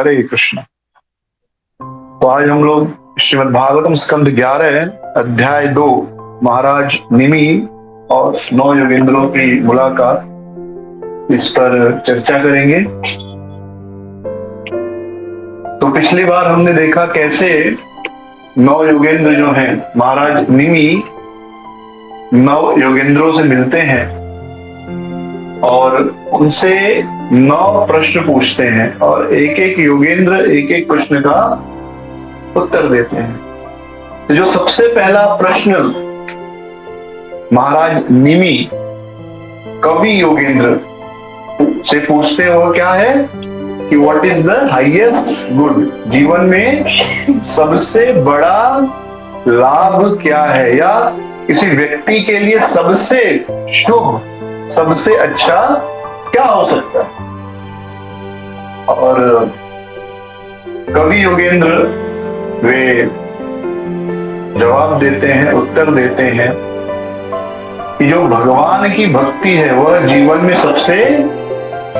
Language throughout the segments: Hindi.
हरे कृष्ण। तो आज हम लोग श्रीमद् भागवतम स्कंद 11 अध्याय 2 महाराज निमि और 9 योगेंद्रों की मुलाकात, इस पर चर्चा करेंगे। तो पिछली बार हमने देखा कैसे 9 योगेंद्र जो हैं महाराज निमि 9 योगेंद्रों से मिलते हैं और उनसे 9 प्रश्न पूछते हैं और एक एक योगेंद्र एक एक प्रश्न का उत्तर देते हैं। तो जो सबसे पहला प्रश्न महाराज निमि कवि योगेंद्र से पूछते हैं वो क्या है कि what is the highest good, जीवन में सबसे बड़ा लाभ क्या है, या किसी व्यक्ति के लिए सबसे शुभ सबसे अच्छा क्या हो सकता है। और कवि योगेंद्र वे जवाब देते हैं, उत्तर देते हैं कि जो भगवान की भक्ति है वह जीवन में सबसे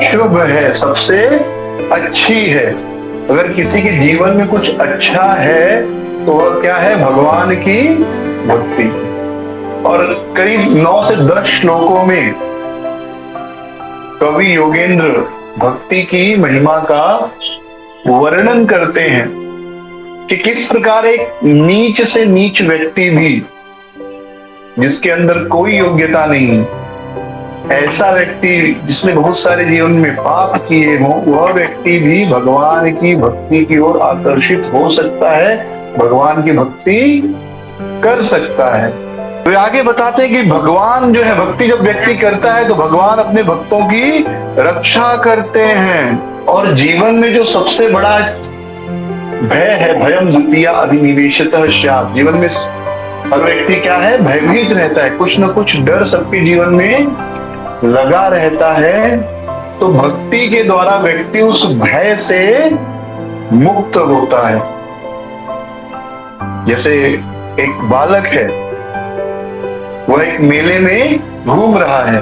शुभ है, सबसे अच्छी है। अगर किसी के जीवन में कुछ अच्छा है तो वह क्या है, भगवान की भक्ति। और करीब 9 से 10 श्लोकों में कवि योगेंद्र भक्ति की महिमा का वर्णन करते हैं कि किस प्रकार एक नीच से नीच व्यक्ति भी, जिसके अंदर कोई योग्यता नहीं, ऐसा व्यक्ति जिसने बहुत सारे जीवन में पाप किए हों, वह व्यक्ति भी भगवान की भक्ति की ओर आकर्षित हो सकता है, भगवान की भक्ति कर सकता है। तो आगे बताते हैं कि भगवान जो है, भक्ति जब व्यक्ति करता है तो भगवान अपने भक्तों की रक्षा करते हैं। और जीवन में जो सबसे बड़ा भय है, भयम द्वितीया अभिनिवेशतः स्यात्, जीवन में हर व्यक्ति क्या है, भयभीत रहता है, कुछ न कुछ डर सबके जीवन में लगा रहता है। तो भक्ति के द्वारा व्यक्ति उस भय से मुक्त होता है। जैसे एक बालक है, वह एक मेले में घूम रहा है,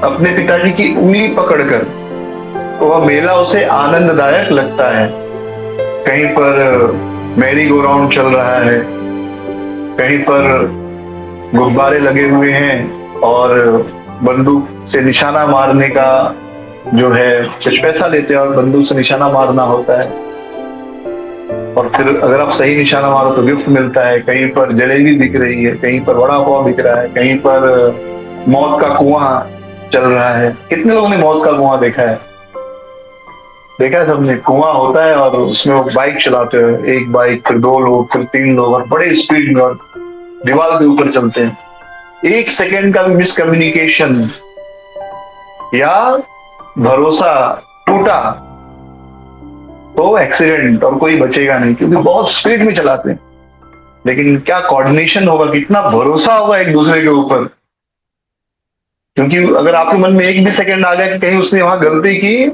अपने पिताजी की उंगली पकड़कर, वह मेला उसे आनंददायक लगता है। कहीं पर मैरी गो राउंड चल रहा है, कहीं पर गुब्बारे लगे हुए हैं और बंदूक से निशाना मारने का जो है कुछ पैसा लेते हैं और बंदूक से निशाना मारना होता है, और फिर अगर आप सही निशाना मारो तो गिफ्ट मिलता है। कहीं पर जलेबी बिक रही है, कहीं पर वड़ा पाव बिक रहा है, कहीं पर मौत का कुआं चल रहा है। कितने लोगों ने मौत का कुआं देखा है? देखा है सबने? कुआं होता है और उसमें वो बाइक चलाते हैं, एक बाइक, फिर 2 लोग, फिर 3 लोग, और बड़े स्पीड में और दीवार के ऊपर चलते हैं। 1 सेकेंड का भी मिसकम्युनिकेशन या भरोसा टूटा तो एक्सीडेंट, और कोई बचेगा नहीं, क्योंकि बहुत स्पीड में चलाते हैं। लेकिन क्या कोऑर्डिनेशन होगा, कितना भरोसा होगा एक दूसरे के ऊपर। क्योंकि अगर आपके मन में एक भी सेकंड आ गया कि कहीं उसने वहां गलती की,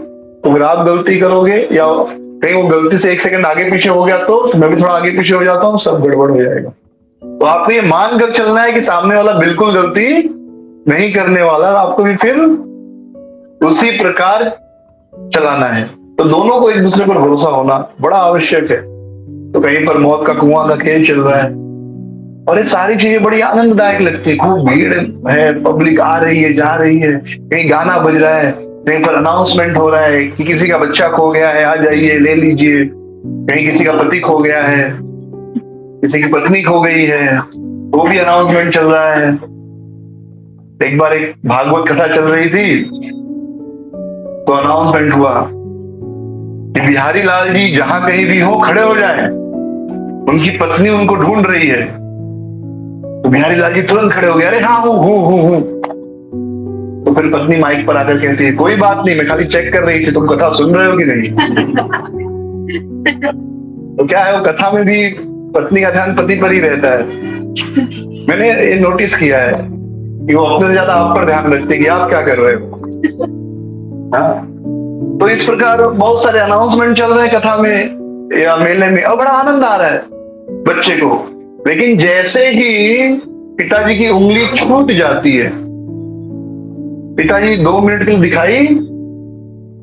तो फिर आप गलती करोगे, या कहीं वो गलती से 1 सेकंड आगे पीछे हो गया तो मैं भी थोड़ा आगे पीछे हो जाता हूँ, सब गड़बड़ हो जाएगा। तो आपको ये मान कर चलना है कि सामने वाला बिल्कुल गलती नहीं करने वाला, आपको भी फिर उसी प्रकार चलाना है। तो दोनों को एक दूसरे पर भरोसा होना बड़ा आवश्यक है। तो कहीं पर मौत का कुआं का खेल चल रहा है और ये सारी चीजें बड़ी आनंददायक लगती है। खूब भीड़ है, पब्लिक आ रही है, जा रही है, कहीं गाना बज रहा है, कहीं पर अनाउंसमेंट हो रहा है कि किसी का बच्चा खो गया है, आ जाइए ले लीजिए। कहीं किसी का पति खो गया है, किसी की पत्नी खो गई है, वो भी अनाउंसमेंट चल रहा है। एक बार एक भागवत कथा चल रही थी तो अनाउंसमेंट हुआ कि बिहारी लाल जी जहां कहीं भी हो खड़े हो जाएं, उनकी पत्नी उनको ढूंढ रही है। तो बिहारी लाल जी तुरंत खड़े हो गए, अरे हाँ हूं। तो फिर पत्नी माइक पर आकर कहती है, कोई बात नहीं, मैं खाली चेक कर रही थी, तुम कथा सुन रहे हो कि नहीं। तो क्या है, वो कथा में भी पत्नी का ध्यान पति पर ही रहता है। मैंने ये नोटिस किया है कि वो अपने से ज्यादा आप पर ध्यान रखते हैं कि आप क्या कर रहे हो। हाँ, तो इस प्रकार बहुत सारे अनाउंसमेंट चल रहे हैं कथा में या मेले में, और बड़ा आनंद आ रहा है बच्चे को। लेकिन जैसे ही पिताजी की उंगली छूट जाती है, पिताजी 2 मिनट के लिए दिखाई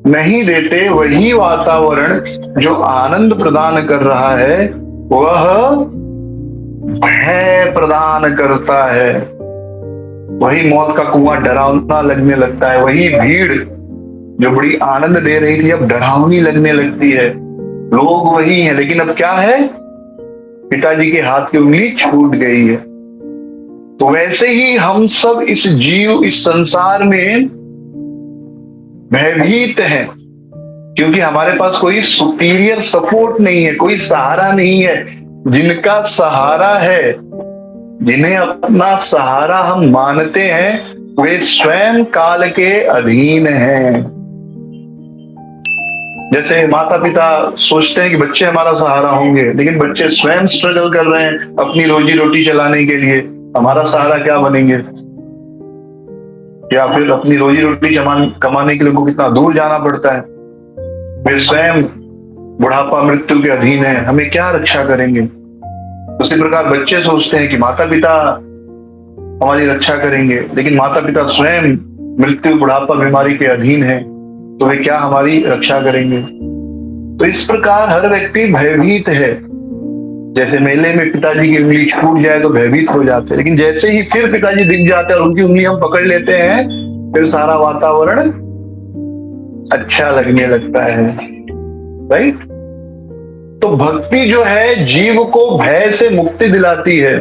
नहीं देते, वही वातावरण जो आनंद प्रदान कर रहा है वह भय प्रदान करता है। वही मौत का कुआं डरावना लगने लगता है, वही भीड़ जो बड़ी आनंद दे रही थी अब डरावनी लगने लगती है। लोग वही हैं, लेकिन अब क्या है, पिताजी के हाथ की उंगली छूट गई है। तो वैसे ही हम सब इस जीव, इस संसार में भयभीत हैं, क्योंकि हमारे पास कोई सुपीरियर सपोर्ट नहीं है, कोई सहारा नहीं है। जिनका सहारा है, जिन्हें अपना सहारा हम मानते हैं, वे स्वयं काल के अधीन हैं। जैसे माता पिता सोचते हैं कि बच्चे हमारा सहारा होंगे, लेकिन बच्चे स्वयं स्ट्रगल कर रहे हैं अपनी रोजी रोटी चलाने के लिए, हमारा सहारा क्या बनेंगे? या फिर अपनी रोजी रोटी कमाने के लिए उनको कितना दूर जाना पड़ता है। वे स्वयं बुढ़ापा मृत्यु के अधीन है, हमें क्या रक्षा करेंगे? उसी प्रकार बच्चे सोचते हैं कि माता पिता हमारी रक्षा करेंगे, लेकिन माता पिता स्वयं मृत्यु, बुढ़ापा, बीमारी के अधीन है, तो वे क्या हमारी रक्षा करेंगे? तो इस प्रकार हर व्यक्ति भयभीत है। जैसे मेले में पिताजी की उंगली छूट जाए तो भयभीत हो जाते हैं, लेकिन जैसे ही फिर पिताजी दिख जाते हैं और उनकी उंगली हम पकड़ लेते हैं, फिर सारा वातावरण अच्छा लगने लगता है। राइट? तो भक्ति जो है जीव को भय से मुक्ति दिलाती है।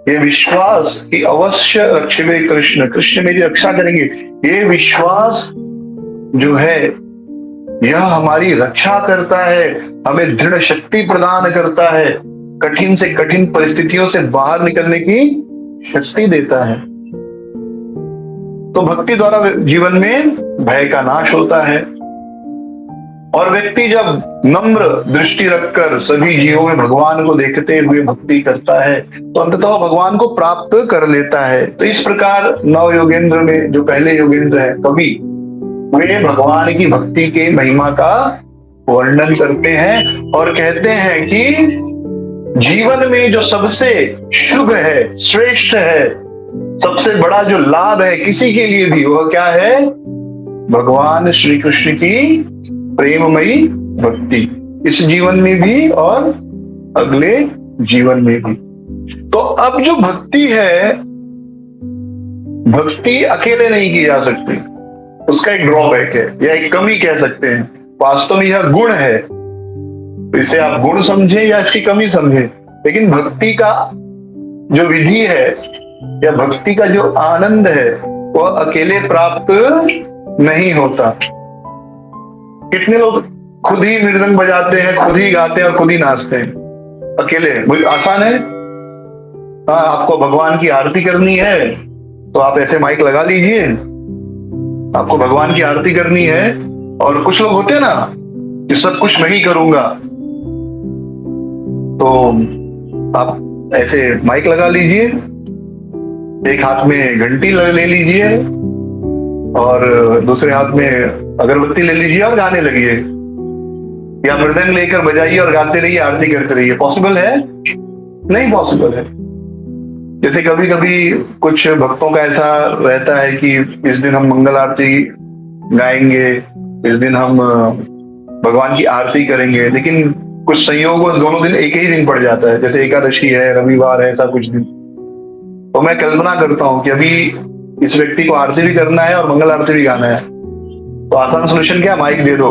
ये विश्वास कि अवश्य रक्षिवे कृष्ण, कृष्ण मेरी रक्षा करेंगे, ये विश्वास जो है यह हमारी रक्षा करता है, हमें दृढ़ शक्ति प्रदान करता है, कठिन से कठिन परिस्थितियों से बाहर निकलने की शक्ति देता है। तो भक्ति द्वारा जीवन में भय का नाश होता है, और व्यक्ति जब नम्र दृष्टि रखकर सभी जीवों में भगवान को देखते हुए भक्ति करता है तो अंततः भगवान को प्राप्त कर लेता है। तो इस प्रकार नव योगेंद्र में जो पहले योगेंद्र है कवि, वे भगवान की भक्ति के महिमा का वर्णन करते हैं और कहते हैं कि जीवन में जो सबसे शुभ है, श्रेष्ठ है, सबसे बड़ा जो लाभ है किसी के लिए भी, वह क्या है? भगवान श्री कृष्ण की प्रेममयी भक्ति, इस जीवन में भी और अगले जीवन में भी। तो अब जो भक्ति है, भक्ति अकेले नहीं की जा सकती, उसका एक ड्रॉबैक है या एक कमी कह सकते हैं। वास्तव में यह गुण है, तो इसे आप गुण समझे या इसकी कमी समझे, लेकिन भक्ति का जो विधि है या भक्ति का जो आनंद है वह अकेले प्राप्त नहीं होता। कितने लोग खुद ही मृदंग बजाते हैं, खुद ही गाते हैं और खुद ही नाचते हैं अकेले? मुझे आसान है। हाँ, आपको भगवान की आरती करनी है तो आप ऐसे माइक लगा लीजिए, आपको भगवान की आरती करनी है। और कुछ लोग होते हैं ना कि सब कुछ मैं ही करूंगा, तो आप ऐसे माइक लगा लीजिए, एक हाथ में घंटी ले लीजिए और दूसरे हाथ में अगरबत्ती ले लीजिए और गाने लगिए, या मृदंग लेकर बजाइए और गाते रहिए, आरती करते रहिए। पॉसिबल है? नहीं पॉसिबल है। जैसे कभी कभी कुछ भक्तों का ऐसा रहता है कि इस दिन हम मंगल आरती गाएंगे, इस दिन हम भगवान की आरती करेंगे, लेकिन कुछ संयोगों दोनों दिन एक ही दिन पड़ जाता है, जैसे एकादशी है, रविवार है, ऐसा कुछ दिन। तो मैं कल्पना करता हूं कि अभी इस व्यक्ति को आरती भी करना है और मंगल आरती भी गाना है, तो आसान सोल्यूशन क्या? माइक दे दो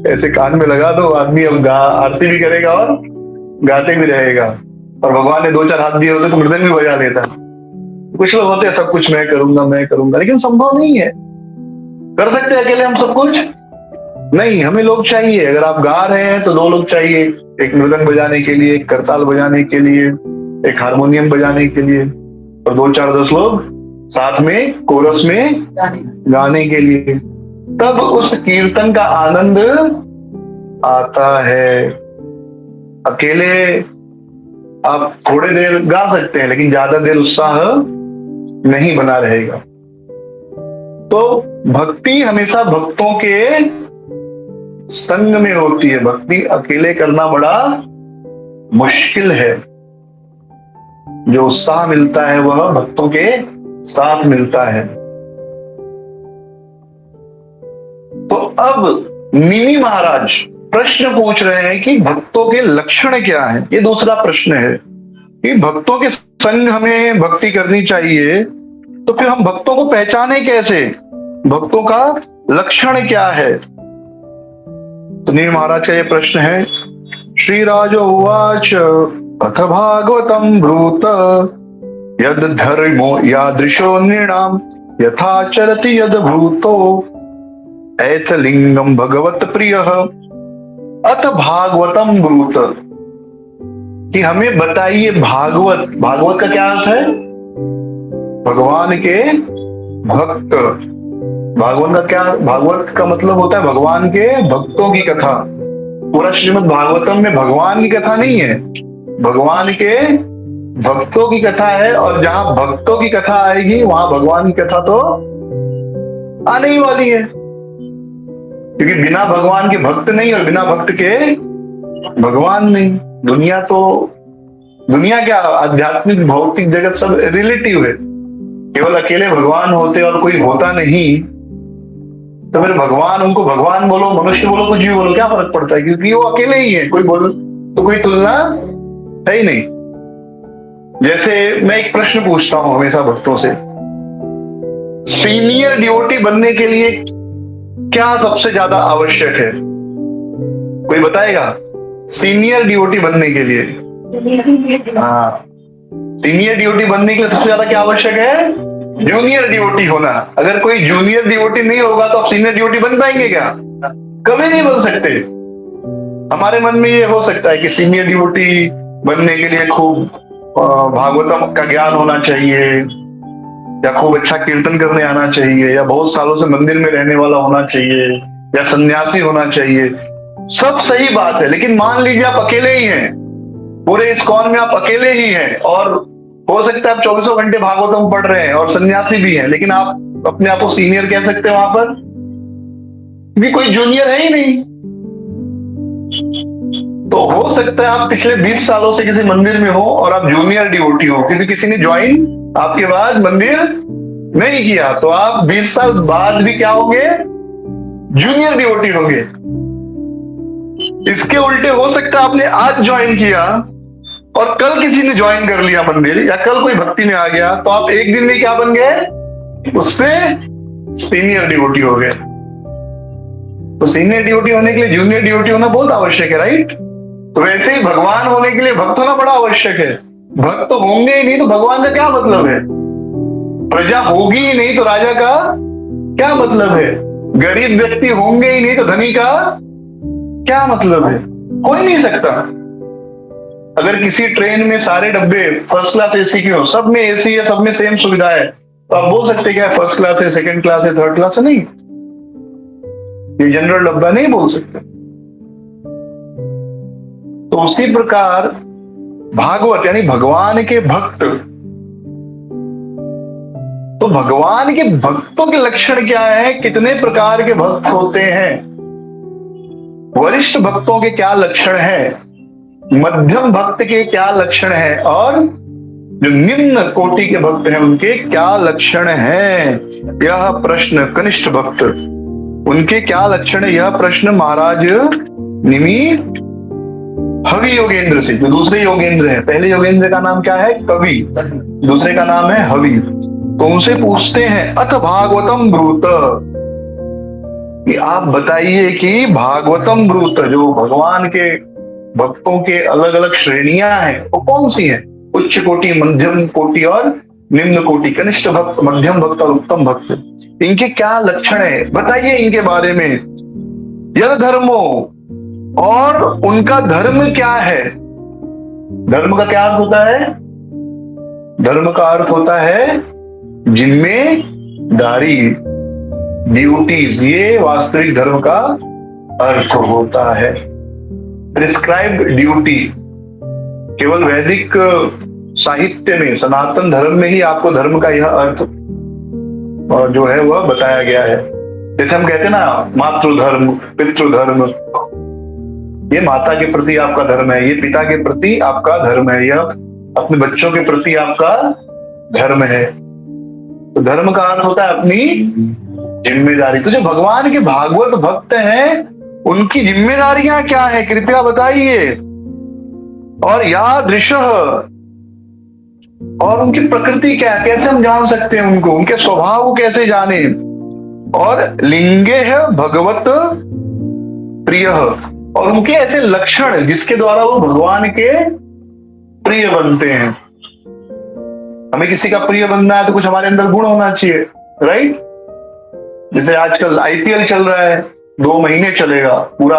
ऐसे कान में लगा दो, आदमी अब आरती भी करेगा और गाते भी रहेगा। और भगवान ने 2-4 हाथ दिए होते तो मृदंग भी बजा लेता। कुछ लोग होते हैं सब कुछ मैं करूंगा, लेकिन संभव नहीं है। कर सकते हैं अकेले हम सब कुछ? नहीं, हमें लोग चाहिए। अगर आप गा रहे हैं तो 2 लोग चाहिए, एक मृदंग बजाने के लिए, एक करताल बजाने के लिए, एक हारमोनियम बजाने के लिए, और 2-4-10 लोग साथ में कोरस में गाने के लिए। तब उस कीर्तन का आनंद आता है। अकेले आप थोड़ी देर गा सकते हैं, लेकिन ज्यादा देर उत्साह नहीं बना रहेगा। तो भक्ति हमेशा भक्तों के संग में होती है। भक्ति अकेले करना बड़ा मुश्किल है। जो उत्साह मिलता है वह भक्तों के साथ मिलता है। अब निमि महाराज प्रश्न पूछ रहे हैं कि भक्तों के लक्षण क्या है। ये दूसरा प्रश्न है कि भक्तों के संग हमें भक्ति करनी चाहिए, तो फिर हम भक्तों को पहचाने कैसे, भक्तों का लक्षण क्या है। तो निमि महाराज का ये प्रश्न है। श्रीराज उवाच अथ भागवतं ब्रूत यद धर्मो यादृशो नृणाम यथाचरति यद भूतो ऐतलिंगम भगवत प्रियः अथ भागवतम ब्रूत, कि हमें बताइए भागवत, भागवत का क्या अर्थ है, भगवान के भक्त। भागवत का क्या, भागवत का मतलब होता है भगवान के भक्तों की कथा। पूरा श्रीमद् भागवतम में भगवान की कथा नहीं है, भगवान के भक्तों की कथा है। और जहां भक्तों की कथा आएगी वहां भगवान की कथा तो आने ही वाली है, क्योंकि बिना भगवान के भक्त नहीं और बिना भक्त के भगवान नहीं। दुनिया क्या, आध्यात्मिक भौतिक जगत सब रिलेटिव है। केवल अकेले भगवान होते और कोई होता नहीं तो फिर भगवान, उनको भगवान बोलो, मनुष्य बोलो, कुछ भी बोलो, क्या फर्क पड़ता है, क्योंकि वो अकेले ही है। कोई बोल तो कोई तुलना है ही नहीं। जैसे मैं एक प्रश्न पूछता हूं हमेशा भक्तों से, सीनियर डिवोटी बनने के लिए क्या सबसे ज्यादा आवश्यक है, कोई बताएगा? सीनियर डिवोटी बनने के लिए, हाँ, सीनियर डिवोटी बनने के लिए सबसे ज्यादा क्या आवश्यक है? जूनियर डिवोटी होना। अगर कोई जूनियर डिवोटी नहीं होगा तो आप सीनियर डिवोटी बन पाएंगे क्या? कभी नहीं बन सकते। हमारे मन में ये हो सकता है कि सीनियर डिवोटी बनने के लिए खूब भागवतम का ज्ञान होना चाहिए, या खूब अच्छा कीर्तन करने आना चाहिए, या बहुत सालों से मंदिर में रहने वाला होना चाहिए, या सन्यासी होना चाहिए। सब सही बात है, लेकिन मान लीजिए आप अकेले ही हैं, पूरे इस्कॉन में आप अकेले ही हैं, और हो सकता है आप 24 घंटे भागवतम पढ़ रहे हैं और सन्यासी भी हैं, लेकिन आप अपने आप को सीनियर कह सकते हैं वहां पर, क्योंकि कोई जूनियर है ही नहीं। तो हो सकता है आप पिछले 20 सालों से किसी मंदिर में हो और आप जूनियर डिवोटी हो, क्योंकि किसी ने ज्वाइन आपके बाद मंदिर नहीं किया, तो आप 20 साल बाद भी क्या होंगे? जूनियर डिवोटी होंगे। इसके उल्टे हो सकता है आपने आज ज्वाइन किया और कल किसी ने ज्वाइन कर लिया मंदिर, या कल कोई भक्ति में आ गया, तो आप एक दिन में क्या बन गए? उससे सीनियर डिवोटी हो गए। तो सीनियर डिवोटी होने के लिए जूनियर डिवोटी होना बहुत आवश्यक है, राइट? तो वैसे ही भगवान होने के लिए भक्त होना बड़ा आवश्यक है। भक्त होंगे ही नहीं तो भगवान का क्या मतलब है? प्रजा होगी ही नहीं तो राजा का क्या मतलब है? गरीब व्यक्ति होंगे ही नहीं तो धनी का क्या मतलब है? हो ही नहीं सकता। अगर किसी ट्रेन में सारे डब्बे फर्स्ट क्लास एसी के हो, सब में एसी है, सब में सेम सुविधा है, तो आप बोल सकते क्या फर्स्ट क्लास है, सेकंड क्लास है, थर्ड क्लास है? नहीं, ये जनरल डब्बा नहीं बोल सकते। तो उसी प्रकार भागवत यानी भगवान के भक्त, तो भगवान के भक्तों के लक्षण क्या है? कितने प्रकार के भक्त होते हैं? वरिष्ठ भक्तों के क्या लक्षण हैं? मध्यम भक्त के क्या लक्षण हैं? और जो निम्न कोटि के भक्त हैं उनके क्या लक्षण हैं? यह प्रश्न कनिष्ठ भक्त, उनके क्या लक्षण है, यह प्रश्न महाराज निमि हवि योगेंद्र से, जो दूसरे योगेंद्र हैं, पहले योगेंद्र का नाम क्या है? कवि, दूसरे का नाम है हवि, तो उनसे पूछते हैं अथ भागवतम ब्रूत, कि आप बताइए कि भागवतम ब्रूत, जो भगवान के भक्तों के अलग अलग श्रेणियां हैं वो कौन सी हैं? उच्च कोटि, मध्यम कोटि और निम्न कोटि, कनिष्ठ भक्त, मध्यम भक्त और उत्तम भक्त, इनके क्या लक्षण है, बताइए इनके बारे में। यद धर्मो, और उनका धर्म क्या है? धर्म का क्या अर्थ होता है? धर्म का अर्थ होता है जिम्मेदारी, ड्यूटीज, ये वास्तविक धर्म का अर्थ होता है। प्रिस्क्राइब्ड ड्यूटी केवल वैदिक साहित्य में, सनातन धर्म में ही आपको धर्म का यह अर्थ और जो है वह बताया गया है। जैसे हम कहते हैं ना मातृधर्म, पितृधर्म, ये माता के प्रति आपका धर्म है, ये पिता के प्रति आपका धर्म है, यह अपने बच्चों के प्रति आपका धर्म है। तो धर्म का अर्थ होता है अपनी जिम्मेदारी। तो जो भगवान के भागवत भक्त हैं उनकी जिम्मेदारियां क्या है, कृपया बताइए। और यादृशः, और उनकी प्रकृति क्या है, कैसे हम जान सकते हैं उनको, उनके स्वभाव को कैसे जाने। और लिंगे है भगवत प्रिय, और उनके ऐसे लक्षण जिसके द्वारा वो भगवान के प्रिय बनते हैं। हमें किसी का प्रिय बनना है तो कुछ हमारे अंदर गुण होना चाहिए, राइट। जैसे आजकल आईपीएल चल रहा है, 2 महीने चलेगा पूरा,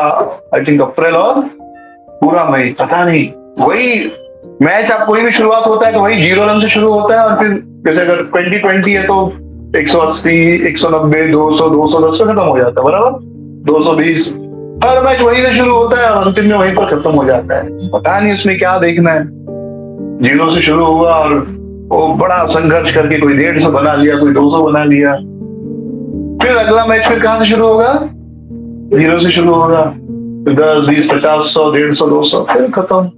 आई थिंक अप्रैल और पूरा मई, पता नहीं। वही मैच, आप कोई भी शुरुआत होता है तो वही 0 रन से शुरू होता है, और फिर जैसे अगर 2020 है तो 180, 190, 200, 210 पे खत्म हो जाता है, बराबर 220। हर मैच वही से शुरू होता है और अंतिम में वहीं पर खत्म हो जाता है। पता नहीं उसमें क्या देखना है। 0 से शुरू हुआ और वो बड़ा संघर्ष करके कोई 150 बना लिया, कोई 200 बना लिया। फिर अगला मैच फिर कहां से शुरू होगा, 0 से शुरू होगा, 10, 20, 50, 100, 150, 200, फिर खत्म।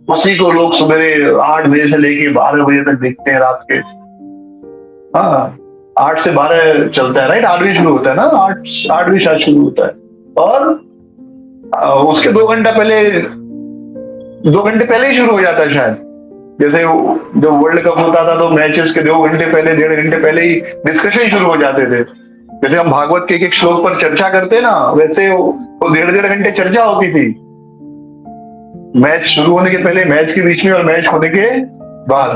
उसी को लोग सवेरे 8 बजे से लेके 12 बजे तक देखते हैं रात के। हाँ, 8 से 12 चलता है, राइट। 8 बजे शुरू होता है ना, 8 बजे शायद शुरू होता है, और उसके 2 घंटे पहले ही शुरू हो जाता है शायद। जैसे जब वर्ल्ड कप होता था तो मैचेस के 2 घंटे पहले, 1.5 घंटे पहले ही डिस्कशन शुरू हो जाते थे। जैसे हम भागवत के एक श्लोक पर चर्चा करते ना, वैसे वो 1.5 घंटे चर्चा होती थी, मैच शुरू होने के पहले, मैच के बीच में और मैच होने के बाद।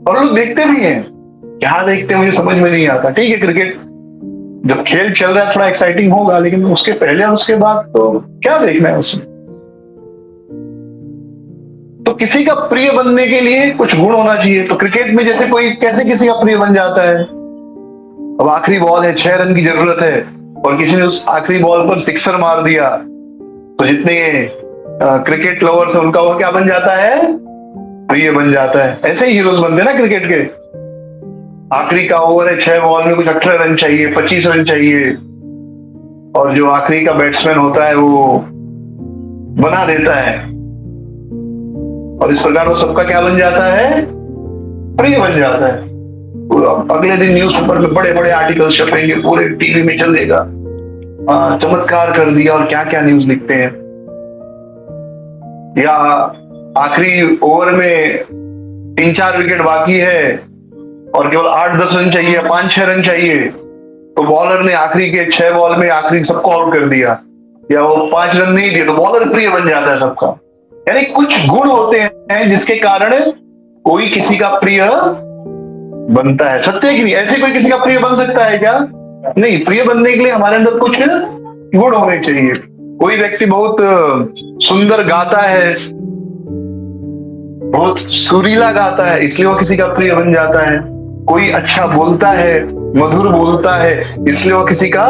और लोग देखते भी हैं, क्या देखते हैं मुझे समझ में नहीं आता। ठीक है, क्रिकेट जब खेल चल रहा है थोड़ा एक्साइटिंग होगा, लेकिन उसके पहले और उसके बाद तो क्या देखना है उसमें। तो किसी का प्रिय बनने के लिए कुछ गुण होना चाहिए। तो क्रिकेट में जैसे कोई कैसे किसी का प्रिय बन जाता है, अब आखिरी बॉल है, 6 रन की जरूरत है, और किसी ने उस आखिरी बॉल पर सिक्सर मार दिया, तो जितने क्रिकेट लवर्स है उनका वो क्या बन जाता है, प्रिय बन जाता है। ऐसे ही हीरोज बनते हैं ना क्रिकेट के। आखिरी का ओवर है, 6 बॉल में कुछ 18 रन चाहिए, 25 रन चाहिए, और जो आखिरी का बैट्समैन होता है वो बना देता है, और इस प्रकार वो सबका क्या बन जाता है, प्रिय बन जाता है। अगले दिन न्यूज़पेपर में बड़े बड़े आर्टिकल्स छपेंगे, पूरे टीवी में चलेगा, चमत्कार कर दिया, और क्या क्या न्यूज लिखते हैं। या आखिरी ओवर में 3-4 विकेट बाकी है और केवल 8-10 रन चाहिए, 5-6 रन चाहिए, तो बॉलर ने आखिरी के 6 बॉल में आखिरी सबको आउट कर दिया, या वो 5 रन नहीं दिए, तो बॉलर प्रिय बन जाता है सबका। यानी कुछ गुण होते हैं जिसके कारण कोई किसी का प्रिय बनता है। सत्य कि नहीं, ऐसे कोई किसी का प्रिय बन सकता है क्या? नहीं। प्रिय बनने के लिए हमारे अंदर कुछ गुण होने चाहिए। कोई व्यक्ति बहुत सुंदर गाता है, बहुत सुरीला गाता है, इसलिए वो किसी का प्रिय बन जाता है। कोई अच्छा बोलता है, मधुर बोलता है, इसलिए वो किसी का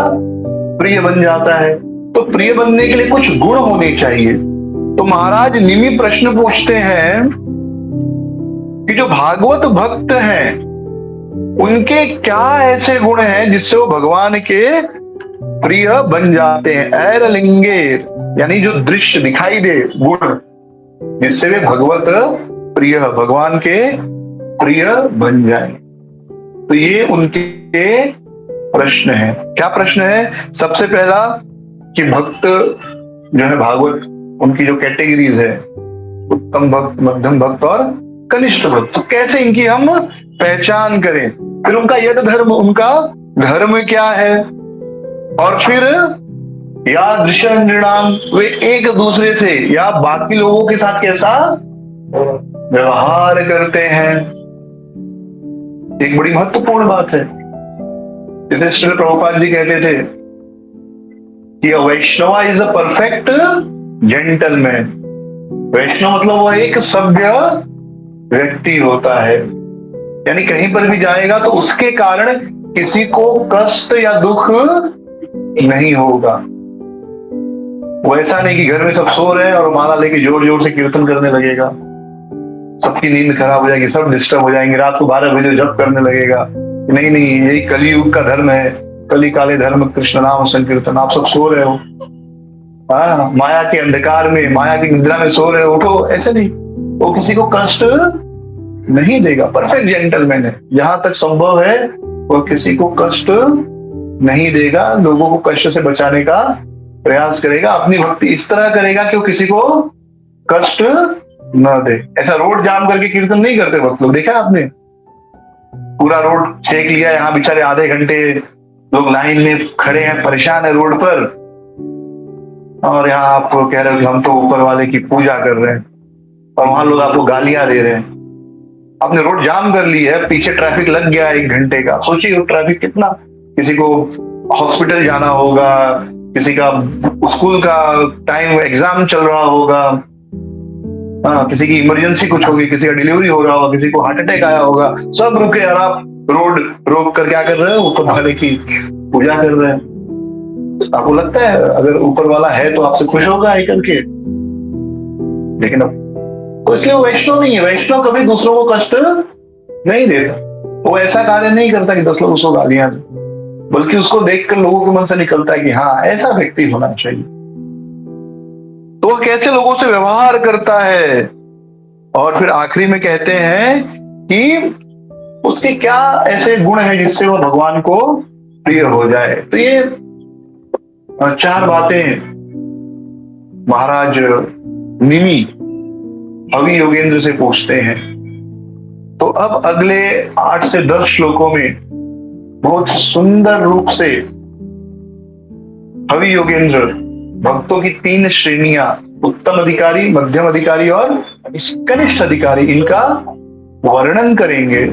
प्रिय बन जाता है। तो प्रिय बनने के लिए कुछ गुण होने चाहिए। तो महाराज निमि प्रश्न पूछते हैं कि जो भागवत भक्त हैं उनके क्या ऐसे गुण हैं जिससे वो भगवान के प्रिय बन जाते हैं। ऐरलिंगे यानी जो दृश्य दिखाई दे, गुण जिससे वे भगवत प्रिय, भगवान के प्रिय बन जाए। तो ये उनके प्रश्न है। क्या प्रश्न है? सबसे पहला कि भक्त जो है भागवत, उनकी जो कैटेगरीज है, उत्तम भक्त, मध्यम भक्त और कनिष्ठ भक्त, तो कैसे इनकी हम पहचान करें। फिर उनका यद धर्म, उनका धर्म क्या है, और फिर या दृश्यनाम, वे एक दूसरे से या बाकी लोगों के साथ कैसा व्यवहार करते हैं। एक बड़ी महत्वपूर्ण बात है। जैसे श्री प्रभुपाद जी कहते थे कि वैष्णव इज अ परफेक्ट जेंटलमैन। वैष्णव मतलब वो एक सभ्य व्यक्ति होता है, यानी कहीं पर भी जाएगा तो उसके कारण किसी को कष्ट या दुख नहीं होगा। वो ऐसा नहीं कि घर में सब सो रहे हैं और माला लेके जोर जोर से कीर्तन करने लगेगा, सबकी नींद खराब हो जाएगी, सब डिस्टर्ब हो जाएंगे, रात को 12 बजे जप करने लगेगा। नहीं नहीं, यही कलियुग का धर्म है, कली काले धर्म कृष्ण नाम संकीर्तन। आप सब सो रहे हो, माया के अंधकार में, माया की निद्रा में सो रहे हो, उठो। ऐसे नहीं, वो किसी को कष्ट नहीं देगा। परफेक्ट जेंटलमैन है, जहां तक संभव है वो किसी को कष्ट नहीं देगा, लोगों को कष्ट से बचाने का प्रयास करेगा, अपनी भक्ति इस तरह करेगा कि वो किसी को कष्ट न दे। ऐसा रोड जाम करके कीर्तन नहीं करते भक्त लोग, देखा आपने? पूरा रोड छेक लिया, यहाँ बेचारे आधे घंटे लोग लाइन में खड़े हैं, परेशान है रोड पर, और यहाँ आप कह रहे हो कि हम तो ऊपर वाले की पूजा कर रहे हैं, और वहां लोग आपको गालियां दे रहे हैं। आपने रोड जाम कर ली है, पीछे ट्रैफिक लग गया 1 घंटे का, सोचिए वो ट्रैफिक कितना, किसी को हॉस्पिटल जाना होगा, किसी का स्कूल का टाइम एग्जाम चल रहा होगा, किसी की इमरजेंसी कुछ होगी, किसी का डिलीवरी हो रहा होगा, किसी को हार्ट अटैक आया होगा, सब रुके और आप रोड रोक कर क्या कर रहे हो? ऊपर वाले की पूजा कर रहे हैं। आपको लगता है अगर ऊपर वाला है तो आपसे खुश होगा आई करके? लेकिन अब तो इसलिए वो वैष्णव नहीं है। वैष्णव कभी दूसरों को कष्ट नहीं देता, वो ऐसा कार्य नहीं करता कि 10 लोग उसको गालियां दें, बल्कि उसको देखकर लोगों के मन से निकलता है कि हाँ, ऐसा व्यक्ति होना चाहिए। तो वह कैसे लोगों से व्यवहार करता है, और फिर आखिरी में कहते हैं कि उसके क्या ऐसे गुण हैं जिससे वह भगवान को प्रिय हो जाए। तो ये 4 बातें महाराज निमि हवि योगेंद्र से पूछते हैं। तो अब अगले 8 से 10 श्लोकों में बहुत सुंदर रूप से हवि योगेंद्र भक्तों की 3 श्रेणियां, उत्तम अधिकारी, मध्यम अधिकारी और कनिष्ठ अधिकारी, इनका वर्णन करेंगे।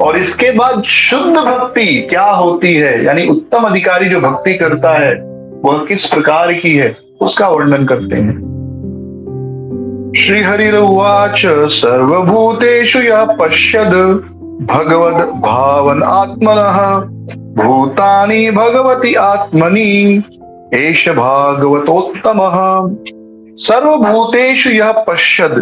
और इसके बाद शुद्ध भक्ति क्या होती है, यानी उत्तम अधिकारी जो भक्ति करता है वह किस प्रकार की है, उसका वर्णन करते हैं। श्री हरिर्वाच सर्वभूतेषु यः पश्यद भगवद भावन आत्मनः भूतानि भगवति आत्मनि एष भागवतोत्तमः। सर्वभूतेषु यः पश्यद,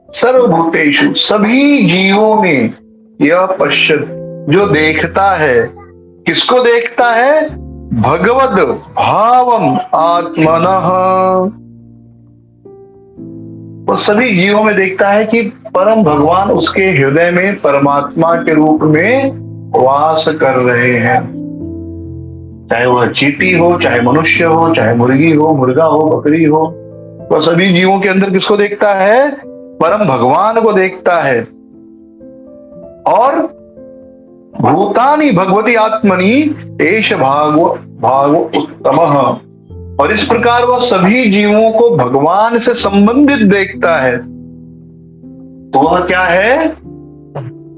सर्वभूतेषु सभी जीवों में, यह पश्यद जो देखता है, किसको देखता है? भगवद भावम आत्मनः, वो सभी जीवों में देखता है कि परम भगवान उसके हृदय में परमात्मा के रूप में वास कर रहे हैं। चाहे वह चींटी हो, चाहे मनुष्य हो, चाहे मुर्गी हो, मुर्गा हो, बकरी हो, वह सभी जीवों के अंदर किसको देखता है? परम भगवान को देखता है। और भूतानि भगवती आत्मनि एष भागव उत्तमः, और इस प्रकार वह सभी जीवों को भगवान से संबंधित देखता है। तो वह क्या है?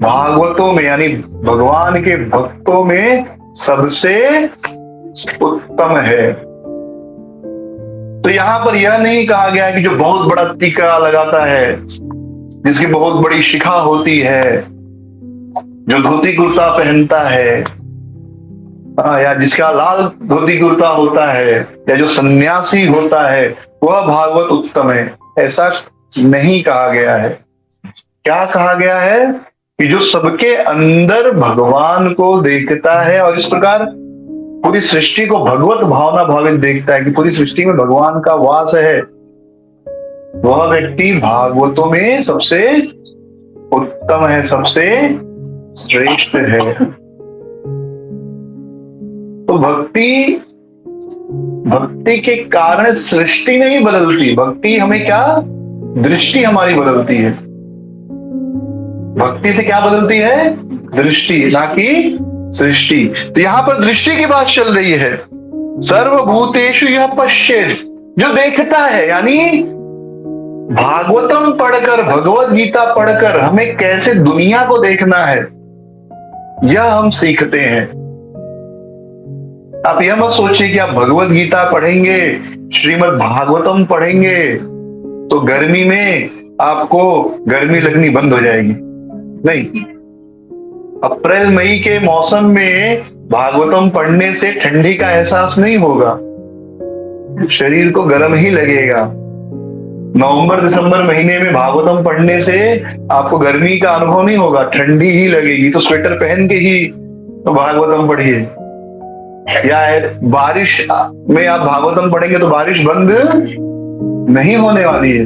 भागवतों में, यानी भगवान के भक्तों में सबसे उत्तम है। तो यहां पर यह नहीं कहा गया कि जो बहुत बड़ा टीका लगाता है, जिसकी बहुत बड़ी शिखा होती है, जो धोती कुर्ता पहनता है, या जिसका लाल धोती कुर्ता होता है, या जो सन्यासी होता है, वह भागवत उत्तम है, ऐसा नहीं कहा गया है। क्या कहा गया है? कि जो सबके अंदर भगवान को देखता है और इस प्रकार पूरी सृष्टि को भगवत भावना भावित देखता है कि पूरी सृष्टि में भगवान का वास है, वह व्यक्ति भागवतों में सबसे उत्तम है, सबसे श्रेष्ठ है। तो भक्ति के कारण सृष्टि नहीं बदलती, भक्ति हमें क्या? दृष्टि हमारी बदलती है। भक्ति से क्या बदलती है? दृष्टि, ना कि सृष्टि। तो यहां पर दृष्टि की बात चल रही है। सर्वभूतेषु यः पश्येत्, जो देखता है, यानी भागवतम पढ़कर, भगवत गीता पढ़कर हमें कैसे दुनिया को देखना है, यह हम सीखते हैं। आप यह मत सोचिए कि आप भगवत गीता पढ़ेंगे, श्रीमद् भागवतम पढ़ेंगे तो गर्मी में आपको गर्मी लगनी बंद हो जाएगी। नहीं, अप्रैल मई के मौसम में भागवतम पढ़ने से ठंडी का एहसास नहीं होगा, शरीर को गर्म ही लगेगा। नवंबर दिसंबर महीने में भागवतम पढ़ने से आपको गर्मी का अनुभव नहीं होगा, ठंडी ही लगेगी। तो स्वेटर पहन के ही तो भागवतम पढ़िए। या बारिश में आप भागवतम पढ़ेंगे तो बारिश बंद नहीं होने वाली है,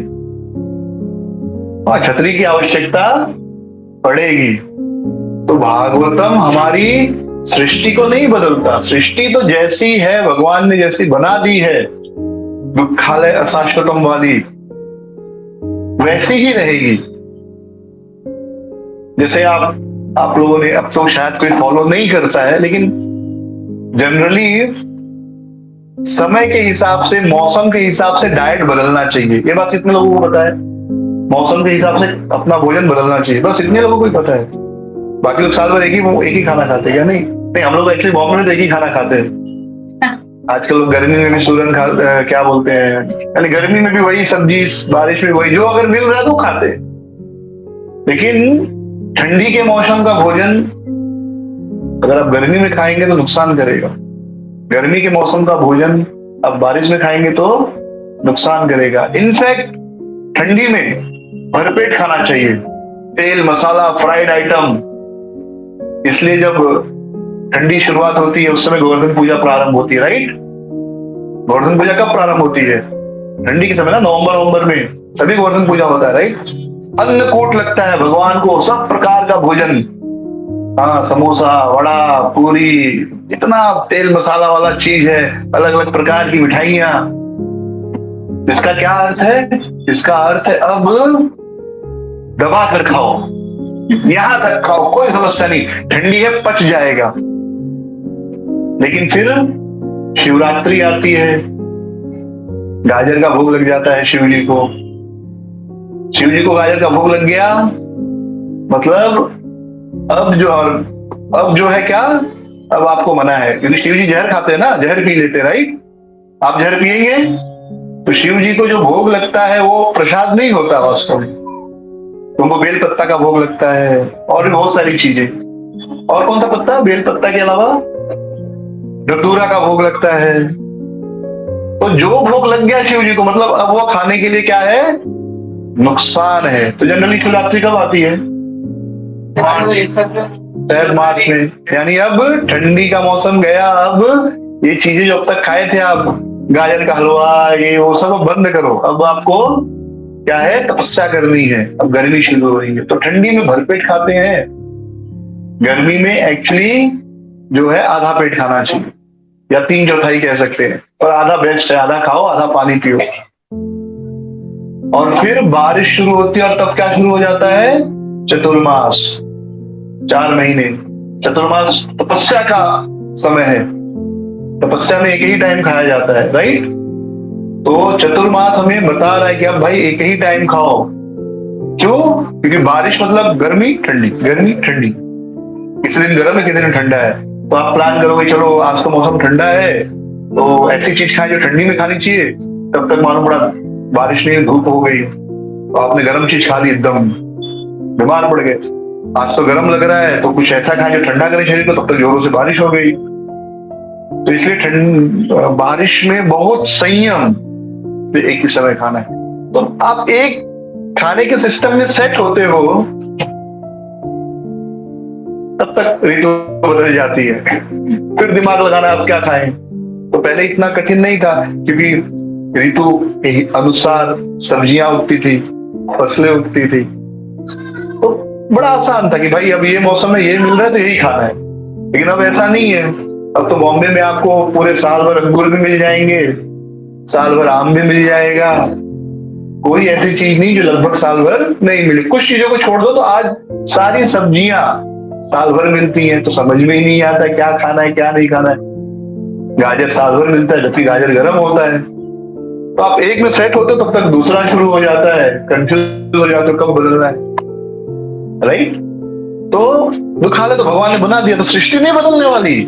और छतरी की आवश्यकता पड़ेगी। तो भागवतम हमारी सृष्टि को नहीं बदलता। सृष्टि तो जैसी है, भगवान ने जैसी बना दी है, दुखालय अशाश्वतम वाली, वैसी ही रहेगी। जैसे आप लोगों ने, अब तो शायद कोई फॉलो नहीं करता है, लेकिन जनरली समय के हिसाब से, मौसम के हिसाब से डाइट बदलना चाहिए। ये बात कितने लोगों को पता है? मौसम के हिसाब से अपना भोजन बदलना चाहिए, बस इतने लोगों को ही पता है। बाकी लोग साल भर एक ही खाना खाते हैं क्या? नहीं, हम लोग एक्चुअली बॉम्बे में तो एक ही खाना खाते हैं। आजकल लोग गर्मी में भी सूरन क्या बोलते हैं, यानी गर्मी में भी वही सब्जी, बारिश में वही, जो अगर मिल रहा है तो खाते। लेकिन ठंडी के मौसम का भोजन अगर आप गर्मी में खाएंगे तो नुकसान करेगा। गर्मी के मौसम का भोजन आप बारिश में खाएंगे तो नुकसान करेगा। इनफैक्ट ठंडी में भरपेट खाना चाहिए, तेल मसाला फ्राइड आइटम। इसलिए जब ठंडी शुरुआत होती है उस समय गोवर्धन पूजा प्रारंभ होती है, राइट? गोवर्धन पूजा कब प्रारंभ होती है? ठंडी के समय ना, नवंबर में सभी गोवर्धन पूजा होता है, राइट? अन्नकूट लगता है भगवान को, सब प्रकार का भोजन, हाँ, समोसा वड़ा पूरी, इतना तेल मसाला वाला चीज है, अलग अलग प्रकार की मिठाइयां। इसका क्या अर्थ है? इसका अर्थ है अब दबा कर खाओ, यहां तक खाओ, कोई समस्या नहीं, ठंडी है पच जाएगा। लेकिन फिर शिवरात्रि आती है, गाजर का भोग लग जाता है शिव जी को। शिव जी को गाजर का भोग लग गया, मतलब अब जो है क्या, अब आपको मना है, क्योंकि शिव जी जहर खाते हैं ना, जहर पी लेते हैं, राइट? आप जहर पिएंगे तो शिव जी को जो भोग लगता है वो प्रसाद नहीं होता वास्तव में, तुमको बेल पत्ता का भोग लगता है और भी बहुत सारी चीजें। और कौन सा पत्ता? बेल पत्ता के अलावा धतूरा का भोग लगता है। तो जो भोग लग गया शिव जी को, मतलब अब वो खाने के लिए क्या है? नुकसान है। तो जनरली शिवरात्रि कब आती है? मार्च में। यानी अब ठंडी का मौसम गया, अब ये चीजें जो अब तक खाए थे आप, गाजर का हलवा, ये वो सब बंद करो। अब आपको क्या है? तपस्या करनी है। अब गर्मी शुरू हो रही है, तो ठंडी में भरपेट खाते हैं, गर्मी में एक्चुअली जो है आधा पेट खाना चाहिए, या 3/4 कह सकते हैं, पर आधा बेस्ट है। आधा खाओ, आधा पानी पियो। और फिर बारिश शुरू होती है, और तब क्या शुरू हो जाता है? चतुर्मास, 4 महीने। चतुर्मास तपस्या का समय है, तपस्या में एक ही टाइम खाया जाता है, राइट? तो चतुर्मास हमें बता रहा है कि अब भाई एक ही टाइम खाओ। क्यों? क्योंकि बारिश मतलब गर्मी ठंडी, गर्मी ठंडी, किसी दिन गर्म है किसी दिन ठंडा है। तो आप प्लान करोगे, चलो आज तो मौसम ठंडा है तो ऐसी चीज खाएं जो ठंडी में खानी चाहिए, तब तक मालूम पड़ा बारिश नहीं, धूप हो गई, तो आपने गर्म चीज खा ली, एकदम बीमार पड़ गए। आज तो गर्म लग रहा है तो कुछ ऐसा खाएं जो ठंडा करे शरीर को, तब तक जोरों से बारिश हो गई। तो इसलिए बारिश में बहुत संयम से एक ही समय खाना है। तो आप एक खाने के सिस्टम में सेट होते हो, तब तक ऋतु बदल जाती है। फिर दिमाग लगाना आप क्या खाएं। तो पहले इतना कठिन नहीं था, क्योंकि ऋतु के अनुसार सब्जियां उगती थी, फसलें उगती थी, तो बड़ा आसान था कि भाई अब ये मौसम में ये मिल रहा है तो यही खाना है। लेकिन अब ऐसा नहीं है। अब तो बॉम्बे में आपको पूरे साल भर अंगूर भी मिल जाएंगे, साल भर आम भी मिल जाएगा, कोई ऐसी चीज नहीं जो लगभग साल भर नहीं मिले। कुछ चीजों को छोड़ दो तो आज सारी सब्जियां साल भर मिलती हैं, तो समझ में ही नहीं आता क्या खाना है क्या नहीं खाना है। गाजर साल भर मिलता है, जबकि गाजर गर्म होता है। तो आप एक में सेट होते हो, तब तक दूसरा शुरू हो जाता है, कंफ्यूज हो जाते हो कब बदलना है, राइट? तो दुखालय तो भगवान ने बना दिया, तो सृष्टि नहीं बदलने वाली,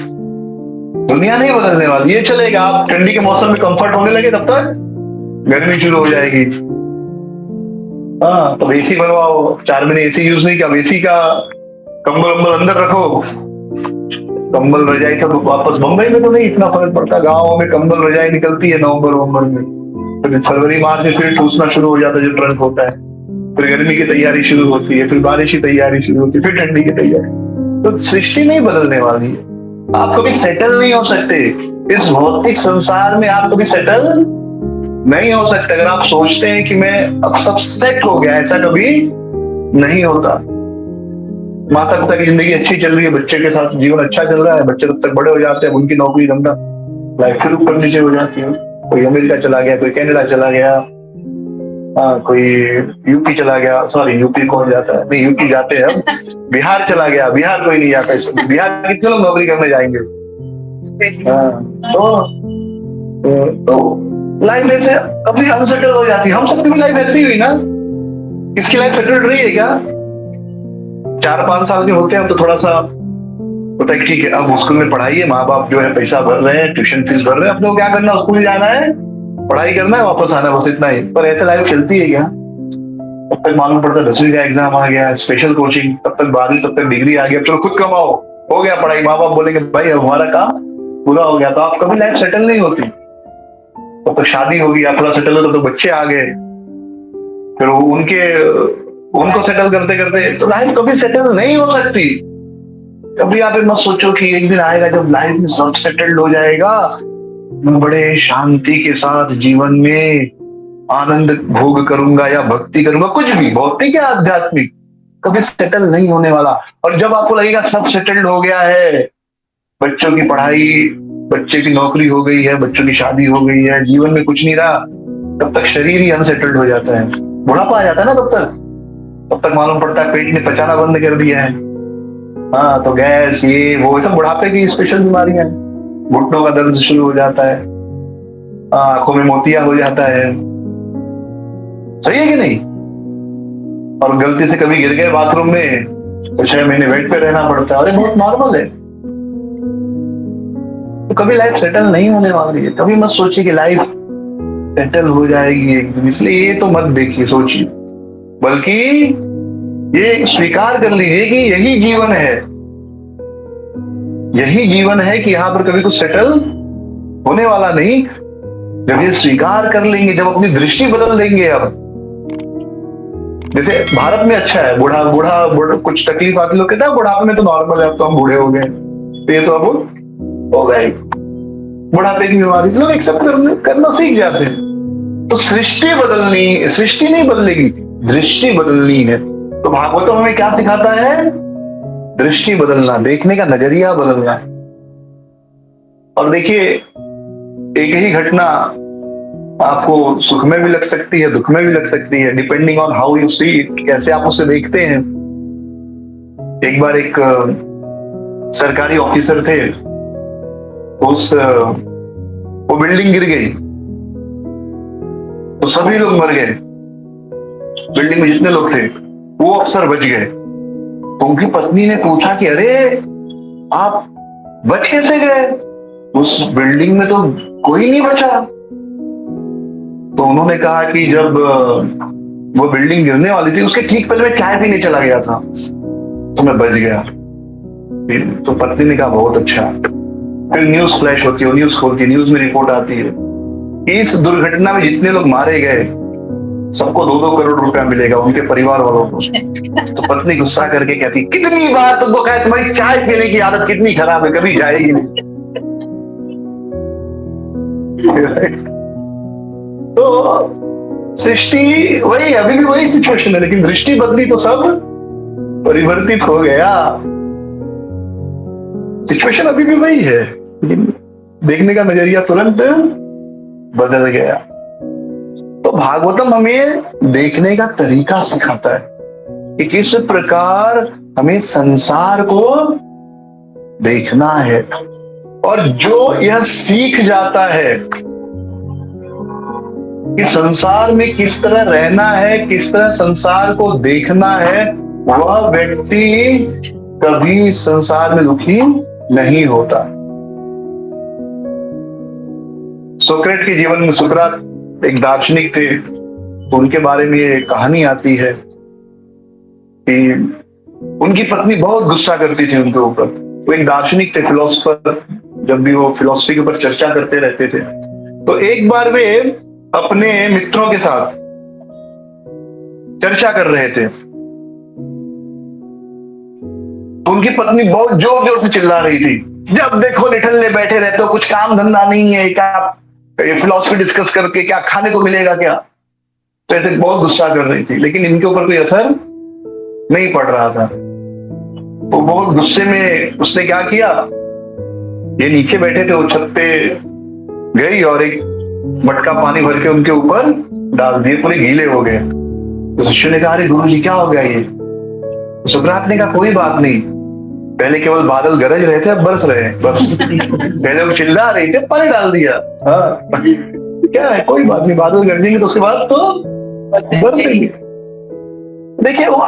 दुनिया नहीं बदलने वाली, ये चलेगा। आप ठंडी के मौसम में कंफर्ट होने लगे, तब तक गर्मी शुरू हो जाएगी। हाँ, तो एसी बनवाओ, 4 महीने एसी यूज नहीं किया, एसी का कंबल अंदर रखो, कंबल रजाई सब वापस। बंबई में तो नहीं इतना फर्क पड़ता, गाँव में कंबल रजाई निकलती है नवंबर में, फिर फरवरी मार्च में फिर टूटना शुरू हो जाता है जो ट्रंक होता है, फिर गर्मी की तैयारी शुरू होती है, फिर बारिश की तैयारी शुरू होती है, फिर ठंडी की तैयारी। तो सृष्टि नहीं बदलने वाली है। आप कभी सेटल नहीं हो सकते इस भौतिक संसार में, आप कभी सेटल नहीं हो सकते। अगर आप सोचते हैं कि मैं अब सब सेट हो गया, ऐसा कभी नहीं होता। माता पिता की जिंदगी अच्छी चल रही है, बच्चे के साथ जीवन अच्छा चल रहा है, बच्चे तब तक बड़े हो जाते हैं, उनकी नौकरी धंधा लाइफ फिर ऊपर नीचे हो जाती है। कोई अमेरिका चला गया, कोई कनाडा चला गया, कोई यूपी चला गया, सॉरी यूपी कौन जाता है, नहीं यूपी जाते हैं अब, बिहार चला गया, बिहार कोई नहीं जाता, बिहार कितने लोग नौकरी करने जाएंगे। तो लाइफ ऐसे कभी अनसेटल हो जाती है। हम सबकी लाइफ ऐसी हुई ना, इसकी लाइफ सेटल्ड रही है क्या? 4-5 साल के होते हैं तो थोड़ा सा होता है कि ठीक है अब स्कूल में पढ़ाई है, माँ बाप जो है पैसा भर रहे हैं, ट्यूशन फीस भर रहे हैं, अपने को क्या करना, स्कूल जाना है, पढ़ाई करना है, वापस आना है, बस इतना ही। पर ऐसे लाइफ चलती है क्या? तब तक मालूम पड़ता है 10वीं का एग्जाम आ गया, स्पेशल कोचिंग, तब तक 12वीं, तब तक डिग्री आ गया, चलो खुद कमाओ, हो गया पढ़ाई, माँ बाप बोलेंगे भाई अब हमारा काम पूरा हो गया। तो आप कभी लाइफ सेटल नहीं होती। तब तक शादी होगी, आप थोड़ा सेटल हो तो बच्चे आ गए, फिर उनको सेटल करते करते तो लाइफ कभी सेटल नहीं हो सकती। कभी आप मत सोचो कि एक दिन आएगा जब लाइफ में सब सेटल्ड हो जाएगा, मैं बड़े शांति के साथ जीवन में आनंद भोग करूंगा या भक्ति करूंगा, कुछ भी भौतिक या आध्यात्मिक, कभी सेटल नहीं होने वाला। और जब आपको लगेगा सब सेटल्ड हो गया है, बच्चों की पढ़ाई, बच्चे की नौकरी हो गई है, बच्चों की शादी हो गई है, जीवन में कुछ नहीं रहा, तब तक शरीर ही अनसेटल्ड हो जाता है, बुढ़ापा आ जाता है ना। तब तक मालूम पड़ता है पेट ने पचाना बंद कर दिया है। हाँ, तो गैस ये वो सब बुढ़ापे की स्पेशल बीमारियां हैं। घुटनों का दर्द शुरू हो जाता है, आंखों में मोतिया हो जाता है, सही है कि नहीं? और गलती से कभी गिर गए बाथरूम में तो 6 महीने बेड पे रहना पड़ता है, अरे बहुत नॉर्मल है। तो कभी लाइफ सेटल नहीं होने वाली है। कभी मत सोचिए कि लाइफ सेटल हो जाएगी एक दिन, इसलिए ये तो मत देखिए सोचिए, बल्कि ये स्वीकार कर लीजिए कि यही जीवन है, यही जीवन है कि यहाँ पर कभी कुछ सेटल होने वाला नहीं। जब ये स्वीकार कर लेंगे, जब अपनी दृष्टि बदल देंगे, अब जैसे भारत में अच्छा है, बूढ़ा बूढ़ा कुछ तकलीफ आती, लोग कहते हैं बुढ़ापे में तो नॉर्मल है, अब तो हम बूढ़े हो गए, तो ये तो अब हो गए बुढ़ापे की बीमारी, लोग एक्सेप्ट करना सीख जाते हैं। तो सृष्टि नहीं बदलेगी, दृष्टि बदलनी है। तो भागवतम हमें क्या सिखाता है? दृष्टि बदलना, देखने का नजरिया बदलना। और देखिए एक ही घटना आपको सुख में भी लग सकती है, दुख में भी लग सकती है, depending on how you see it, कैसे आप उसे देखते हैं। एक बार एक सरकारी ऑफिसर थे, वो बिल्डिंग गिर गई तो सभी लोग मर गए, बिल्डिंग में जितने लोग थे, वो अफसर बच गए। तो उनकी पत्नी ने पूछा कि अरे आप बच कैसे गए, उस बिल्डिंग में तो कोई नहीं बचा। तो उन्होंने कहा कि जब वो बिल्डिंग गिरने वाली थी उसके ठीक पहले मैं चाय पीने चला गया था तो मैं बच गया। तो पत्नी ने कहा बहुत अच्छा। फिर न्यूज फ्लैश होती है, न्यूज खोलती है, न्यूज में रिपोर्ट आती है कि इस दुर्घटना में जितने लोग मारे गए सबको 2-2 करोड़ रुपया मिलेगा, उनके परिवार वालों को। तो पत्नी गुस्सा करके कहती कितनी बार तुमको कहा तुम्हारी चाय पीने की आदत कितनी खराब है, कभी जाएगी नहीं। तो सृष्टि वही, अभी भी वही सिचुएशन है, लेकिन दृष्टि बदली तो सब परिवर्तित हो गया। सिचुएशन अभी भी वही है, लेकिन देखने का नजरिया तुरंत बदल गया। तो भागवतम हमें देखने का तरीका सिखाता है कि किस प्रकार हमें संसार को देखना है। और जो यह सीख जाता है कि संसार में किस तरह रहना है, किस तरह संसार को देखना है, वह व्यक्ति कभी संसार में दुखी नहीं होता। सोक्रेट के जीवन में, सुकरात एक दार्शनिक थे, उनके बारे में ये कहानी आती है कि उनकी पत्नी बहुत गुस्सा करती थी उनके ऊपर। वो एक दार्शनिक थे, फिलोसफर, जब भी वो फिलोसफी के ऊपर चर्चा करते रहते थे। तो एक बार वे अपने मित्रों के साथ चर्चा कर रहे थे, तो उनकी पत्नी बहुत जोर जोर से चिल्ला रही थी, जब देखो निठल्ले बैठे रहते हो, कुछ काम धंधा नहीं है क्या, फिलोसफी डिस्कस करके क्या खाने को मिलेगा क्या। तो ऐसे बहुत गुस्सा कर रही थी, लेकिन इनके ऊपर कोई असर नहीं पड़ रहा था। वो बहुत गुस्से में उसने क्या किया, ये नीचे बैठे थे, वो छत पे गई और एक मटका पानी भर के उनके ऊपर डाल दिए, पूरे गीले हो गए। तो शिष्य ने कहा, अरे गुरु जी क्या हो गया ये? सुकरात ने कहा, कोई बात नहीं, पहले केवल बादल गरज रहे थे, अब बरस रहे हैं बस। पहले वो चिल्ला रहे थे, पानी डाल दिया। हाँ क्या है, कोई बात नहीं, बादल गरजेंगे तो उसके बाद तो बरसेंगे। देखिए वो,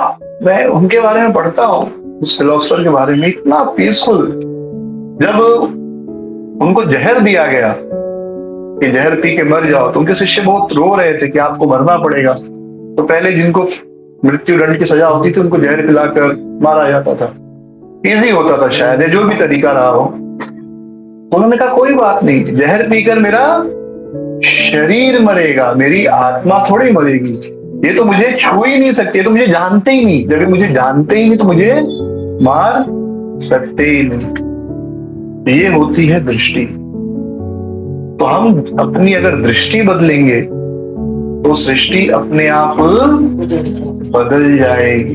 मैं उनके बारे में पढ़ता हूँ, उस फिलोसफर के बारे में, इतना पीसफुल। जब उनको जहर दिया गया कि जहर पी के मर जाओ, तो उनके शिष्य बहुत रो रहे थे कि आपको मरना पड़ेगा। तो पहले जिनको मृत्यु दंड की सजा होती थी उनको जहर पिलाकर मारा जाता था, इजी होता था शायद, जो भी तरीका रहा हो। उन्होंने कहा कोई बात नहीं, जहर पीकर मेरा शरीर मरेगा, मेरी आत्मा थोड़ी मरेगी। ये तो मुझे छू ही नहीं सकते, तो मुझे जानते ही नहीं। जब मुझे जानते ही नहीं तो मुझे मार सकते ही नहीं। ये होती है दृष्टि। तो हम अपनी अगर दृष्टि बदलेंगे तो सृष्टि अपने आप बदल जाएगी।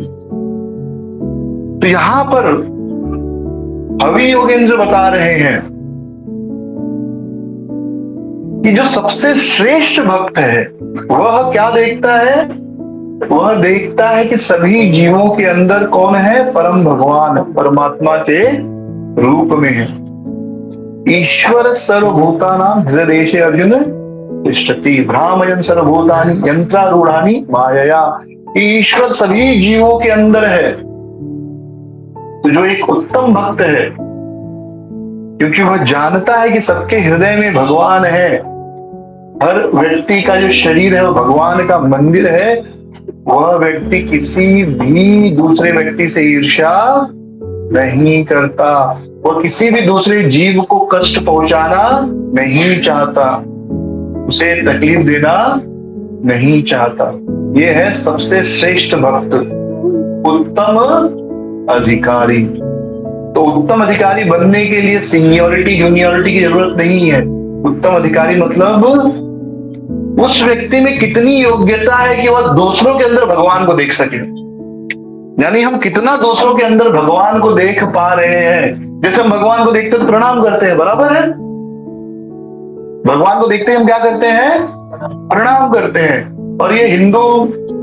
तो यहां पर हवि योगेंद्र बता रहे हैं कि जो सबसे श्रेष्ठ भक्त है वह क्या देखता है? वह देखता है कि सभी जीवों के अंदर कौन है? परम भगवान, परमात्मा के रूप में है। ईश्वर सर्वभूतानां हृदयेशे अर्जुन तिष्ठति, भ्रामयन् सर्वभूतानि यंत्रारूढ़ानि मायया। ईश्वर सभी जीवों के अंदर है। तो जो एक उत्तम भक्त है, क्योंकि वह जानता है कि सबके हृदय में भगवान है, हर व्यक्ति का जो शरीर है वो भगवान का मंदिर है, वह व्यक्ति किसी भी दूसरे व्यक्ति से ईर्ष्या नहीं करता, वह किसी भी दूसरे जीव को कष्ट पहुंचाना नहीं चाहता, उसे तकलीफ देना नहीं चाहता। यह है सबसे श्रेष्ठ भक्त, उत्तम अधिकारी। तो उत्तम अधिकारी बनने के लिए सीनियरिटी जूनियरिटी की जरूरत नहीं है। उत्तम अधिकारी मतलब उस व्यक्ति में कितनी योग्यता है कि वह दूसरों के अंदर भगवान को देख सके। यानी हम कितना दूसरों के अंदर भगवान को देख पा रहे हैं। जैसे हम भगवान को देखते तो प्रणाम करते हैं, बराबर है। भगवान को देखते हम क्या करते हैं? प्रणाम करते हैं। और ये हिंदू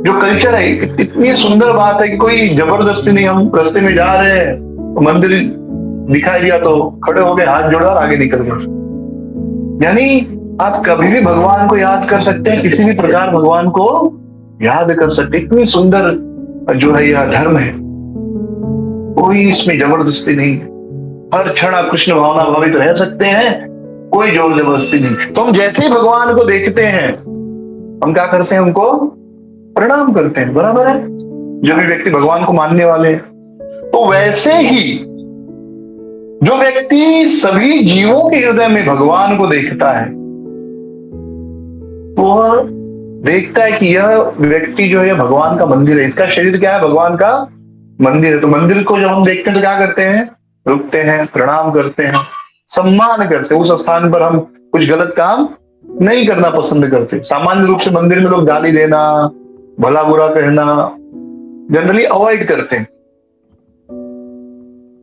जो कल्चर है, इतनी सुंदर बात है कि कोई जबरदस्ती नहीं। हम रास्ते में जा रहे हैं, मंदिर दिखाई दिया तो खड़े हो गए, हाथ जोड़ा और आगे निकल गए। यानी आप कभी भी भगवान को याद कर सकते हैं, किसी भी प्रकार भगवान को याद कर सकते। इतनी सुंदर जो है यह धर्म है, कोई इसमें जबरदस्ती नहीं है। हर क्षण आप कृष्ण भावना भावित रह सकते हैं, कोई जोर जबरदस्ती नहीं। तो हम जैसे ही भगवान को देखते हैं हम क्या करते हैं? उनको प्रणाम करते हैं, बराबर है। जो भी व्यक्ति भगवान को मानने वाले हैं, तो वैसे ही जो व्यक्ति सभी जीवों के हृदय में भगवान को देखता है, वह देखता है कि यह व्यक्ति जो है भगवान का मंदिर है, इसका शरीर क्या है? भगवान का मंदिर है। तो मंदिर को जब हम देखते हैं तो क्या करते हैं? रुकते हैं, प्रणाम करते हैं, सम्मान करते हैं। उस स्थान पर हम कुछ गलत काम नहीं करना पसंद करते। सामान्य रूप से मंदिर में लोग गाली देना, भला बुरा कहना जनरली अवॉइड करते हैं।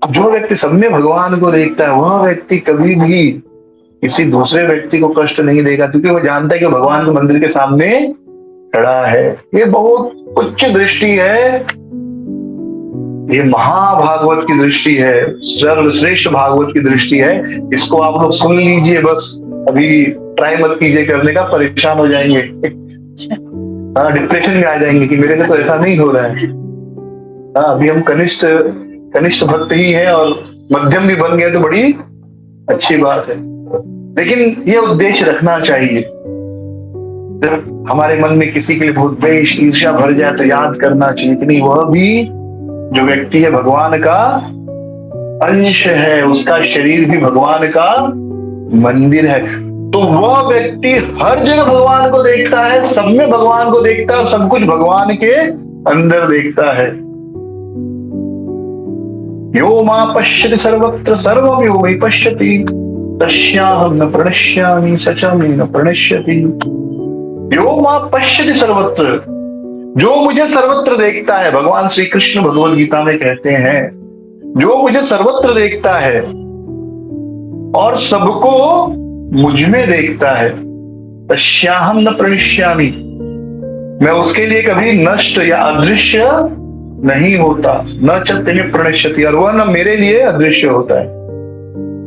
जो व्यक्ति सब में भगवान को देखता है वह व्यक्ति कभी भी किसी दूसरे व्यक्ति को कष्ट नहीं देगा, क्योंकि वो जानता है कि भगवान के मंदिर के सामने खड़ा है। ये बहुत उच्च दृष्टि है, ये महाभागवत की दृष्टि है, सर्वश्रेष्ठ भागवत की दृष्टि है। इसको आप लोग सुन लीजिए, बस अभी ट्राई मत कीजिए करने का, परेशान हो जाएंगे। हाँ, डिप्रेशन में आ जाएंगे कि मेरे से तो ऐसा नहीं हो रहा है। हाँ, अभी हम कनिष्ठ भक्त ही हैं और मध्यम भी बन गए तो बड़ी अच्छी बात है। लेकिन ये उद्देश्य रखना चाहिए, जब हमारे मन में किसी के लिए बहुत द्वेष ईर्ष्या भर जाए तो याद करना चाहिए कि नहीं, वह भी जो व्यक्ति है भगवान का अंश है, उसका शरीर भी भगवान का मंदिर है। तो वह व्यक्ति हर जगह भगवान को देखता है, सब में भगवान को देखता है, सब कुछ भगवान के अंदर देखता है। यो मां पश्यति सर्वत्र सर्वं यो मयि पश्यति तस्याहं न प्रणश्यामि स च मे न प्रणश्यति। यो मां पश्यति सर्वत्र, जो मुझे सर्वत्र देखता है। भगवान श्री कृष्ण भगवद गीता में कहते हैं जो मुझे सर्वत्र देखता है और सबको मुझ में देखता है, तस्याहम न प्रणश्यामि, मैं उसके लिए कभी नष्ट या अदृश्य नहीं होता। न चत्य प्रणश्यति, और वह न मेरे लिए अदृश्य होता है।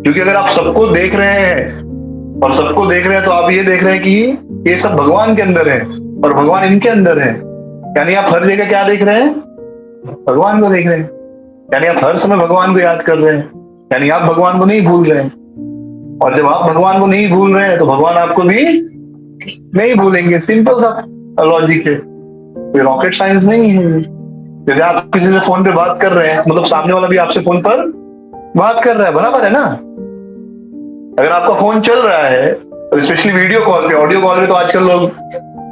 क्योंकि अगर आप सबको देख रहे हैं और सबको देख रहे हैं तो आप ये देख रहे हैं कि ये सब भगवान के अंदर है और भगवान इनके अंदर है। यानी आप हर जगह क्या देख रहे हैं? भगवान को देख रहे हैं। यानी आप हर समय भगवान को याद कर रहे हैं। यानी आप भगवान को नहीं भूल रहे हैं। और जब आप भगवान को नहीं भूल रहे हैं तो भगवान आपको भी नहीं भूलेंगे। सिंपल सा लॉजिक है, कोई रॉकेट साइंस नहीं है। जैसे आप किसी से फोन पे बात कर रहे हैं, मतलब सामने वाला भी आपसे फोन पर बात कर रहा है, बराबर है ना? अगर आपका फोन चल रहा है तो स्पेशली वीडियो कॉल पे, ऑडियो कॉल पे तो आजकल लोग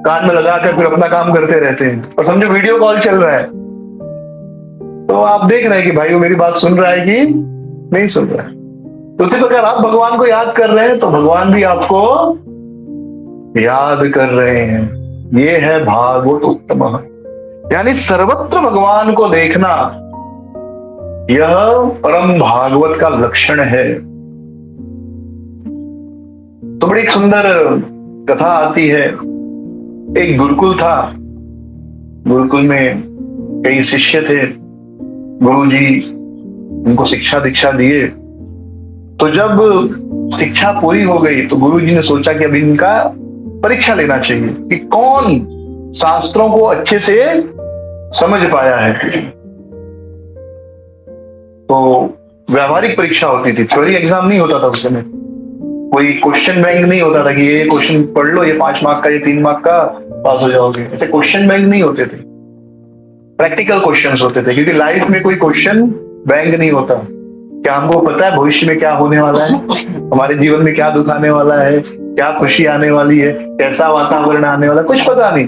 कान में लगाकर फिर अपना काम करते रहते हैं, और समझो वीडियो कॉल चल रहा है तो आप देख रहे हैं कि भाई वो मेरी बात सुन रहा है कि नहीं सुन रहा है। तो उसी प्रकार आप भगवान को याद कर रहे हैं तो भगवान भी आपको याद कर रहे हैं। ये है भागवत उत्तम, यानी सर्वत्र भगवान को देखना, यह परम भागवत का लक्षण है। तो बड़ी एक सुंदर कथा आती है। एक गुरुकुल था, गुरुकुल में कई शिष्य थे, गुरुजी उनको शिक्षा दीक्षा दिए। तो जब शिक्षा पूरी हो गई तो गुरुजी ने सोचा कि अब इनका परीक्षा लेना चाहिए कि कौन शास्त्रों को अच्छे से समझ पाया है। तो व्यावहारिक परीक्षा होती थी, थ्योरी एग्जाम नहीं होता था उस समय। कोई क्वेश्चन बैंक नहीं होता था कि ये क्वेश्चन पढ़ लो, ये 5 मार्क का, ये 3 मार्क का, पास हो जाओगे। ऐसे क्वेश्चन बैंक नहीं होते थे, प्रैक्टिकल क्वेश्चंस होते थे। क्योंकि लाइफ में कोई क्वेश्चन बैंक नहीं होता। क्या हमको पता है भविष्य में क्या होने वाला है, हमारे जीवन में क्या दुख आने वाला है, क्या खुशी आने वाली है, कैसा वातावरण आने वाला है? कुछ पता नहीं।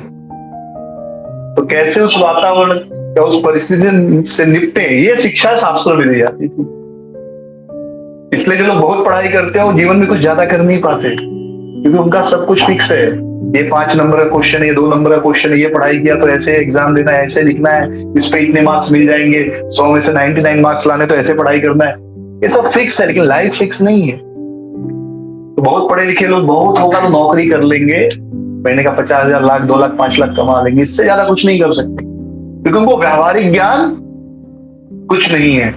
तो कैसे उस वातावरण या उस परिस्थिति से निपटे, ये शिक्षा शास्त्रों में दी जाती थी। इसलिए जो लोग बहुत पढ़ाई करते हैं वो जीवन में कुछ ज्यादा कर नहीं पाते, क्योंकि उनका सब कुछ फिक्स है। ये 5 नंबर का क्वेश्चन है, ये 2 नंबर का क्वेश्चन है, ये पढ़ाई किया तो ऐसे एग्जाम देना है, ऐसे लिखना है, इस पे इतने मार्क्स मिल जाएंगे, 100 में से 99 मार्क्स लाने तो ऐसे पढ़ाई करना है। ये सब फिक्स है, लेकिन लाइफ फिक्स नहीं है। तो बहुत पढ़े लिखे लोग बहुत होगा तो नौकरी कर लेंगे, महीने का 50,000, लाख, 2 लाख, 5 लाख कमा लेंगे, इससे ज्यादा कुछ नहीं कर सकते, क्योंकि उनको व्यावहारिक ज्ञान कुछ नहीं है।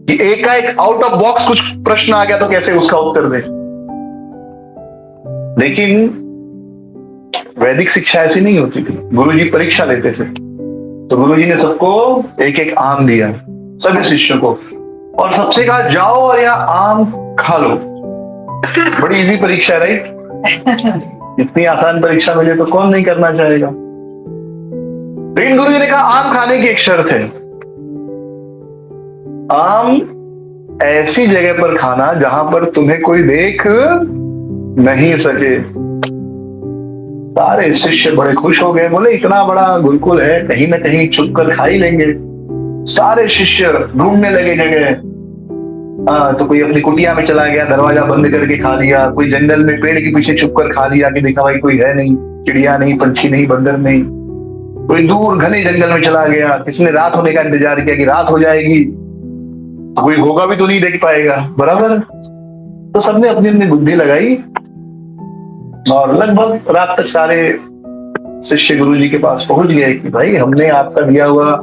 कि एक का एक आउट ऑफ बॉक्स कुछ प्रश्न आ गया तो कैसे उसका उत्तर दे। लेकिन वैदिक शिक्षा ऐसी नहीं होती थी। गुरुजी परीक्षा लेते थे, तो गुरुजी ने सबको एक एक आम दिया, सभी शिष्यों को, और सबसे कहा जाओ और यहाँ आम खा लो। बड़ी इजी परीक्षा है, राइट? इतनी आसान परीक्षा मिले तो कौन नहीं करना चाहेगा। लेकिन गुरुजी ने कहा आम खाने की एक शर्त है, आम ऐसी जगह पर खाना जहां पर तुम्हें कोई देख नहीं सके। सारे शिष्य बड़े खुश हो गए, बोले इतना बड़ा गुरुकुल है, कहीं ना कहीं छुप कर खा ही लेंगे। सारे शिष्य ढूंढने लगे जगह। तो कोई अपनी कुटिया में चला गया, दरवाजा बंद करके खा लिया, कोई जंगल में पेड़ के पीछे छुप कर खा लिया कि देखा भाई कोई है नहीं, चिड़िया नहीं, पंछी नहीं, बंदर नहीं। कोई दूर घने जंगल में चला गया, किसी ने रात होने का इंतजार किया कि रात हो जाएगी, कोई होगा भी तो नहीं देख पाएगा, बराबर। तो सबने अपनी अपनी बुद्धि लगाई और लगभग रात तक सारे शिष्य गुरुजी के पास पहुंच गए कि भाई हमने आपका दिया हुआ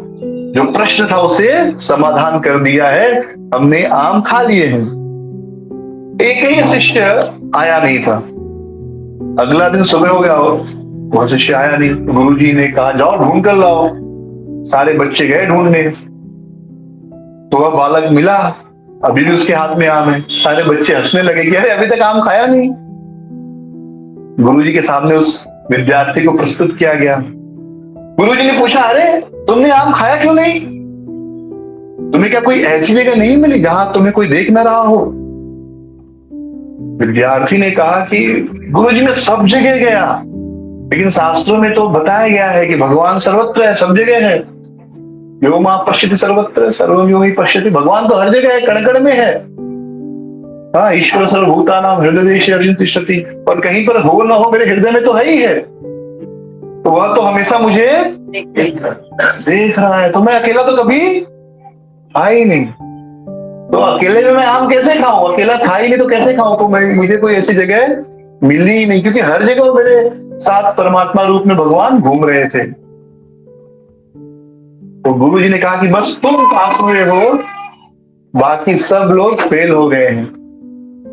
जो प्रश्न था उसे समाधान कर दिया है, हमने आम खा लिए हैं। एक ही शिष्य आया नहीं था। अगला दिन सुबह हो गया, वह शिष्य आया नहीं। गुरुजी ने कहा जाओ ढूंढ कर लाओ। सारे बच्चे गए ढूंढने, तो वह बालक मिला, अभी भी उसके हाथ में आम है। सारे बच्चे हंसने लगे कि अरे अभी तक आम खाया नहीं। गुरुजी के सामने उस विद्यार्थी को प्रस्तुत किया गया। गुरुजी ने पूछा अरे तुमने आम खाया क्यों नहीं? तुम्हें क्या कोई ऐसी जगह नहीं मिली जहां तुम्हें कोई देख ना रहा हो? विद्यार्थी ने कहा कि गुरुजी मैं सब जगह गया, लेकिन शास्त्रों में तो बताया गया है कि भगवान सर्वत्र है, सब जगह है। व्योमा पश्यति सर्वत्र सर्वव्योमि पश्यति, भगवान तो हर जगह है, कण कण में है। हाँ, ईश्वर सर्वभूतानां हृदयेषु अर्जुन तिष्ठति, और कहीं पर हो ना हो मेरे हृदय में तो है ही है। तो वह तो हमेशा मुझे देख रहा है, तो मैं अकेला तो कभी था ही नहीं। तो अकेले में मैं आम कैसे खाऊं? अकेला था ही नहीं तो कैसे खाऊं? तो मुझे कोई ऐसी जगह मिली ही नहीं, क्योंकि हर जगह वो मेरे साथ परमात्मा रूप में भगवान घूम रहे थे। तो गुरु जी ने कहा कि बस तुम पास हुए हो, बाकी सब लोग फेल हो गए हैं।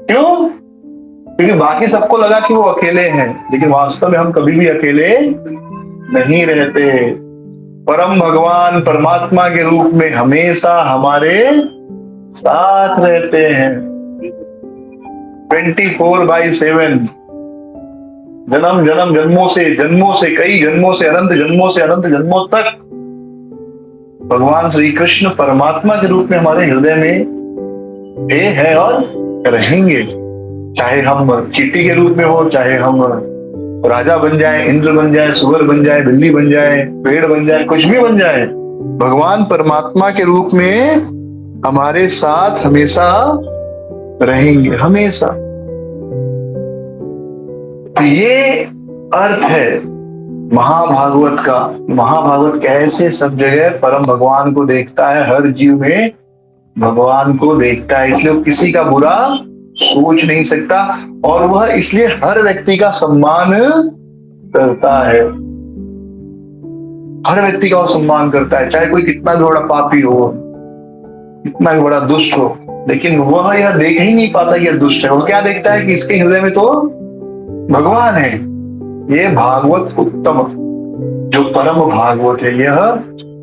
क्यों? क्योंकि बाकी सबको लगा कि वो अकेले हैं, लेकिन वास्तव में हम कभी भी अकेले नहीं रहते। परम भगवान परमात्मा के रूप में हमेशा हमारे साथ रहते हैं, 24/7। जन्म जन्म जन्मों से कई जन्मों से अनंत जन्मों तक भगवान श्री कृष्ण परमात्मा के रूप में हमारे हृदय में है और रहेंगे। चाहे हम चींटी के रूप में हो, चाहे हम राजा बन जाए, इंद्र बन जाए, सुअर बन जाए, बिल्ली बन जाए, पेड़ बन जाए, कुछ भी बन जाए, भगवान परमात्मा के रूप में हमारे साथ हमेशा रहेंगे, हमेशा। तो ये अर्थ है महाभागवत का। महाभागवत कैसे सब जगह परम भगवान को देखता है, हर जीव में भगवान को देखता है, इसलिए वो किसी का बुरा सोच नहीं सकता, और वह इसलिए हर व्यक्ति का सम्मान करता है। हर व्यक्ति का वो सम्मान करता है, चाहे कोई कितना भी बड़ा पापी हो, कितना भी बड़ा दुष्ट हो, लेकिन वह यह देख ही नहीं पाता कि यह दुष्ट है। वो क्या देखता है कि इसके हृदय में तो भगवान है। ये भागवत उत्तम, जो परम भागवत है, यह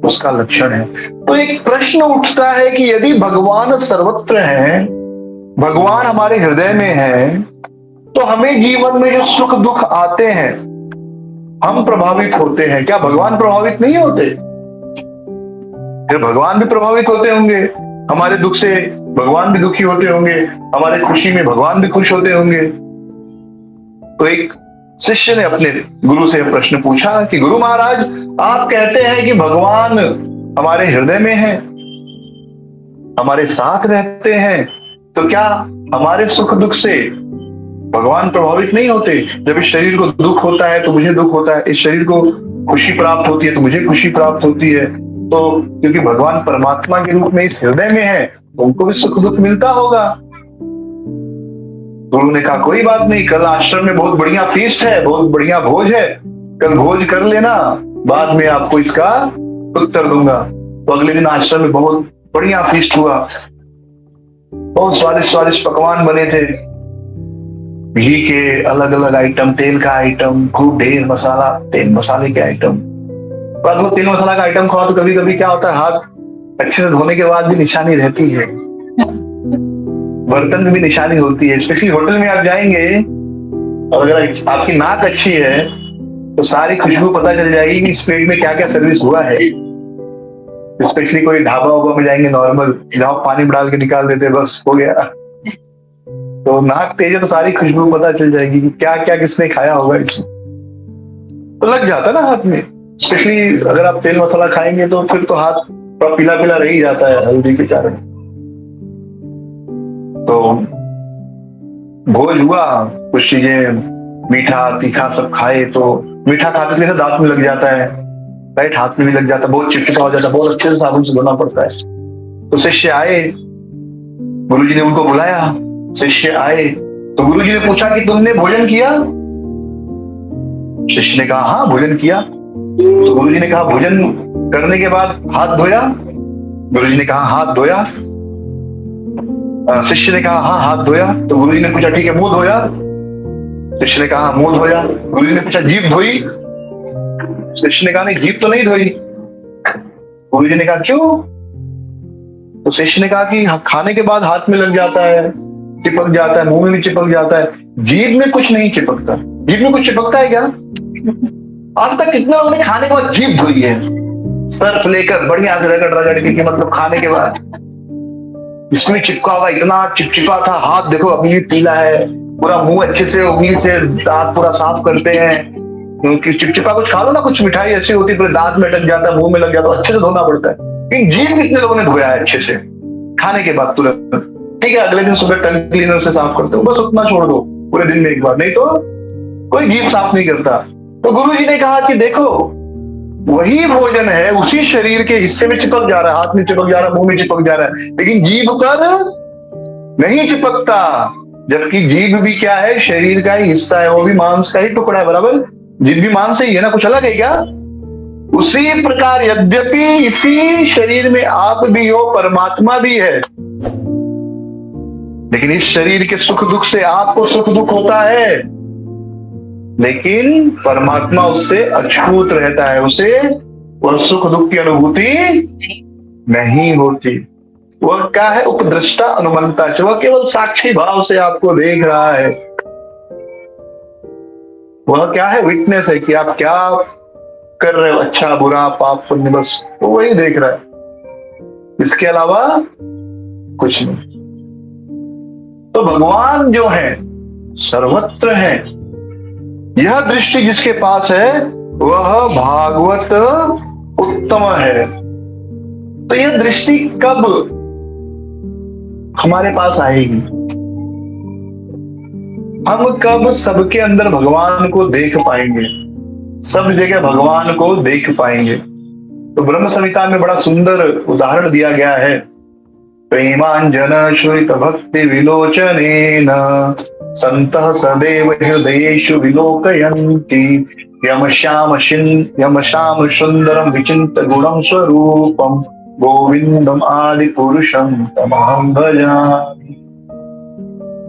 उसका लक्षण है। तो एक प्रश्न उठता है कि यदि भगवान सर्वत्र है, भगवान हमारे हृदय में है, तो हमें जीवन में जो सुख दुख आते हैं, हम प्रभावित होते हैं, क्या भगवान प्रभावित नहीं होते? फिर भगवान भी प्रभावित होते होंगे। हमारे दुख से भगवान भी दुखी होते होंगे, हमारे खुशी में भगवान भी खुश होते होंगे। तो एक शिष्य ने अपने गुरु से यह प्रश्न पूछा कि गुरु महाराज, आप कहते हैं कि भगवान हमारे हृदय में है, हमारे साथ रहते हैं, तो क्या हमारे सुख दुख से भगवान प्रभावित नहीं होते? जब इस शरीर को दुख होता है तो मुझे दुख होता है, इस शरीर को खुशी प्राप्त होती है तो मुझे खुशी प्राप्त होती है। तो क्योंकि भगवान परमात्मा के रूप में इस हृदय में है, तो उनको भी सुख दुख मिलता होगा। गुरु ने कहा कोई बात नहीं, कल आश्रम में बहुत बढ़िया फीस्ट है, बहुत बढ़िया भोज है, कल भोज कर लेना, बाद में आपको इसका उत्तर दूंगा। तो अगले दिन आश्रम में बहुत बढ़िया फीस्ट हुआ, बहुत स्वादिष्ट स्वादिष्ट पकवान बने थे, घी के अलग अलग आइटम, तेल का आइटम, खूब ढेर मसाला, तेल मसाले के आइटम। पर वो तेल मसाला का आइटम खाओ तो कभी कभी क्या होता है, हाथ अच्छे से धोने के बाद भी निशानी रहती है, बर्तन में भी निशानी होती है। स्पेशली होटल में आप जाएंगे और अगर आपकी नाक अच्छी है तो सारी खुशबू पता चल जाएगी कि इस प्लेट में क्या क्या सर्विस हुआ है। स्पेशली कोई ढाबा वाबा में जाएंगे नॉर्मल, जहां पानी डाल के निकाल देते, बस हो गया। तो नाक तेज है तो सारी खुशबू पता चल जाएगी कि क्या क्या किसने खाया होगा इसमें, तो लग जाता ना हाथ में। स्पेशली अगर आप तेल मसाला खाएंगे तो फिर तो हाथ थोड़ा पीला पीला रह ही जाता है हल्दी के कारण। तो भोज हुआ, कुछ चीजें मीठा तीखा सब खाए, तो मीठा खाते थे दांत में लग जाता है, राइट, हाथ में भी लग जाता है, बहुत चिपचिपा हो जाता है, बहुत अच्छे से साबुन से धोना पड़ता है। तो शिष्य आए, गुरुजी ने उनको बुलाया, शिष्य आए तो गुरुजी ने पूछा कि तुमने भोजन किया? शिष्य ने कहा हाँ भोजन किया। तो गुरुजी ने कहा भोजन करने के बाद हाथ धोया? गुरुजी ने कहा हाथ धोया। शिष्य ने कहा हाँ हाथ धोया। तो गुरुजी ने पूछा ठीक है मुंह धोया? शिष्य ने कहा मुंह धोया। गुरुजी ने पूछा जीभ धोई? शिष्य ने कहा नहीं जीभ तो नहीं धोई। गुरुजी ने कहा क्यों? तो शिष्य ने कहा कि खाने के बाद हाथ में लग जाता है, चिपक जाता है, मुंह में भी चिपक जाता है, जीभ में कुछ नहीं चिपकता। जीभ में कुछ चिपकता है क्या? आज तक कितना लोगों ने खाने के बाद जीभ धोई है, सर्फ लेकर बढ़िया से रगड़ रगड़ के, मतलब खाने के बाद इसमें चिपका हुआ, इतना चिपचिपा था, हाथ देखो अभी भी पीला है, पूरा मुंह अच्छे से उंगली से दांत पूरा साफ करते हैं, क्योंकि चिपचिपा कुछ खा लो ना, कुछ मिठाई ऐसी होती है पूरे दांत में अटक जाता है, मुंह में लग जाता है, अच्छे से धोना पड़ता है। लेकिन जीभ कितने लोगों ने धोया है अच्छे से खाने के बाद तुरंत? ठीक है अगले दिन सुबह टंग क्लीनर से साफ करते हो, बस उतना छोड़ दो पूरे दिन में एक बार, नहीं तो कोई जीभ साफ नहीं करता। तो गुरुजी ने कहा कि देखो वही भोजन है, उसी शरीर के हिस्से में चिपक जा रहा है, हाथ में चिपक जा रहा है, मुंह में चिपक जा रहा है, लेकिन जीभ पर नहीं चिपकता। जबकि जीभ भी क्या है, शरीर का ही हिस्सा है, वो भी मांस का ही टुकड़ा है, बराबर। जीभ भी मांस से ही है ना, कुछ अलग है क्या? उसी प्रकार यद्यपि इसी शरीर में आप भी हो, परमात्मा भी है, लेकिन इस शरीर के सुख दुख से आपको सुख दुख होता है, लेकिन परमात्मा उससे अछूत रहता है, उसे वह सुख दुख की अनुभूति नहीं होती। वह क्या है? उपदृष्टा अनुमंता, वह केवल साक्षी भाव से आपको देख रहा है। वह क्या है? विटनेस है कि आप क्या कर रहे हो, अच्छा बुरा पाप पुण्य, बस वो वही देख रहा है, इसके अलावा कुछ नहीं। तो भगवान जो है सर्वत्र है। यह दृष्टि जिसके पास है वह भागवत उत्तम है। तो यह दृष्टि कब हमारे पास आएगी? हम कब सबके अंदर भगवान को देख पाएंगे, सब जगह भगवान को देख पाएंगे? तो ब्रह्म संहिता में बड़ा सुंदर उदाहरण दिया गया है। प्रेमांजन श्रुत भक्ति विलोचनेन संतः सदैव हृदयेषु विलोकयन्ति यम श्याम सुंदरम विचिन्त्य गुणं स्वरूपम गोविंदम आदि पुरुषम तमहं भजामि।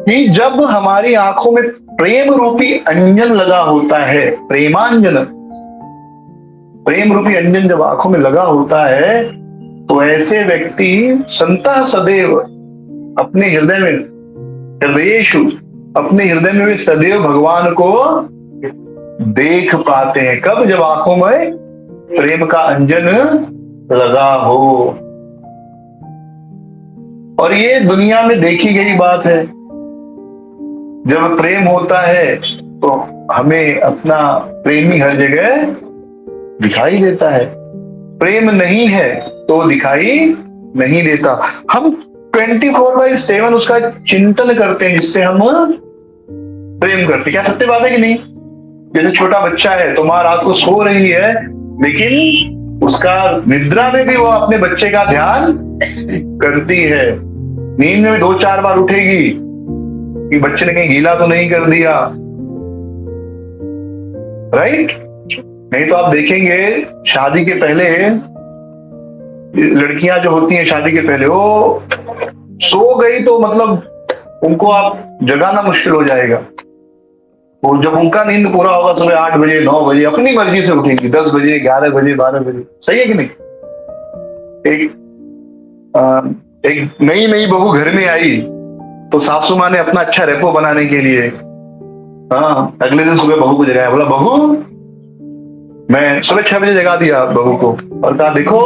कि जब हमारी आंखों में प्रेम रूपी अंजन लगा होता है, प्रेमांजन, प्रेम रूपी अंजन जब आंखों में लगा होता है, तो ऐसे व्यक्ति संतः सदैव अपने हृदय में, हृदयेषु, अपने हृदय में वे सदैव भगवान को देख पाते हैं। कब? जब आंखों में प्रेम का अंजन लगा हो। और ये दुनिया में देखी गई बात है। जब प्रेम होता है तो हमें अपना प्रेमी हर जगह दिखाई देता है, प्रेम नहीं है तो दिखाई नहीं देता। हम 24/7 उसका चिंतन करते हैं, जिससे हम प्रेम करते। क्या सत्य बात है कि नहीं? जैसे छोटा बच्चा है तो माँ रात को सो रही है, लेकिन उसका निद्रा में भी वो अपने बच्चे का ध्यान करती है। नींद में भी 2-4 बार उठेगी कि बच्चे ने कहीं गीला तो नहीं कर दिया, राइट? नहीं तो आप देखेंगे शादी के पहले लड़कियां जो होती हैं, शादी के पहले वो सो गई तो मतलब उनको आप जगाना मुश्किल हो जाएगा। और जब उनका नींद पूरा होगा सुबह 8 बजे 9 बजे अपनी मर्जी से उठेंगी, 10 बजे 11 बजे 12 बजे। सही है कि नहीं? एक नई बहू घर में आई तो सासू माँ ने अपना अच्छा रेपो बनाने के लिए अगले दिन सुबह बहू को जगाया। बोला, बहू, मैं सुबह 6 बजे जगा दिया बहू को और कहा, देखो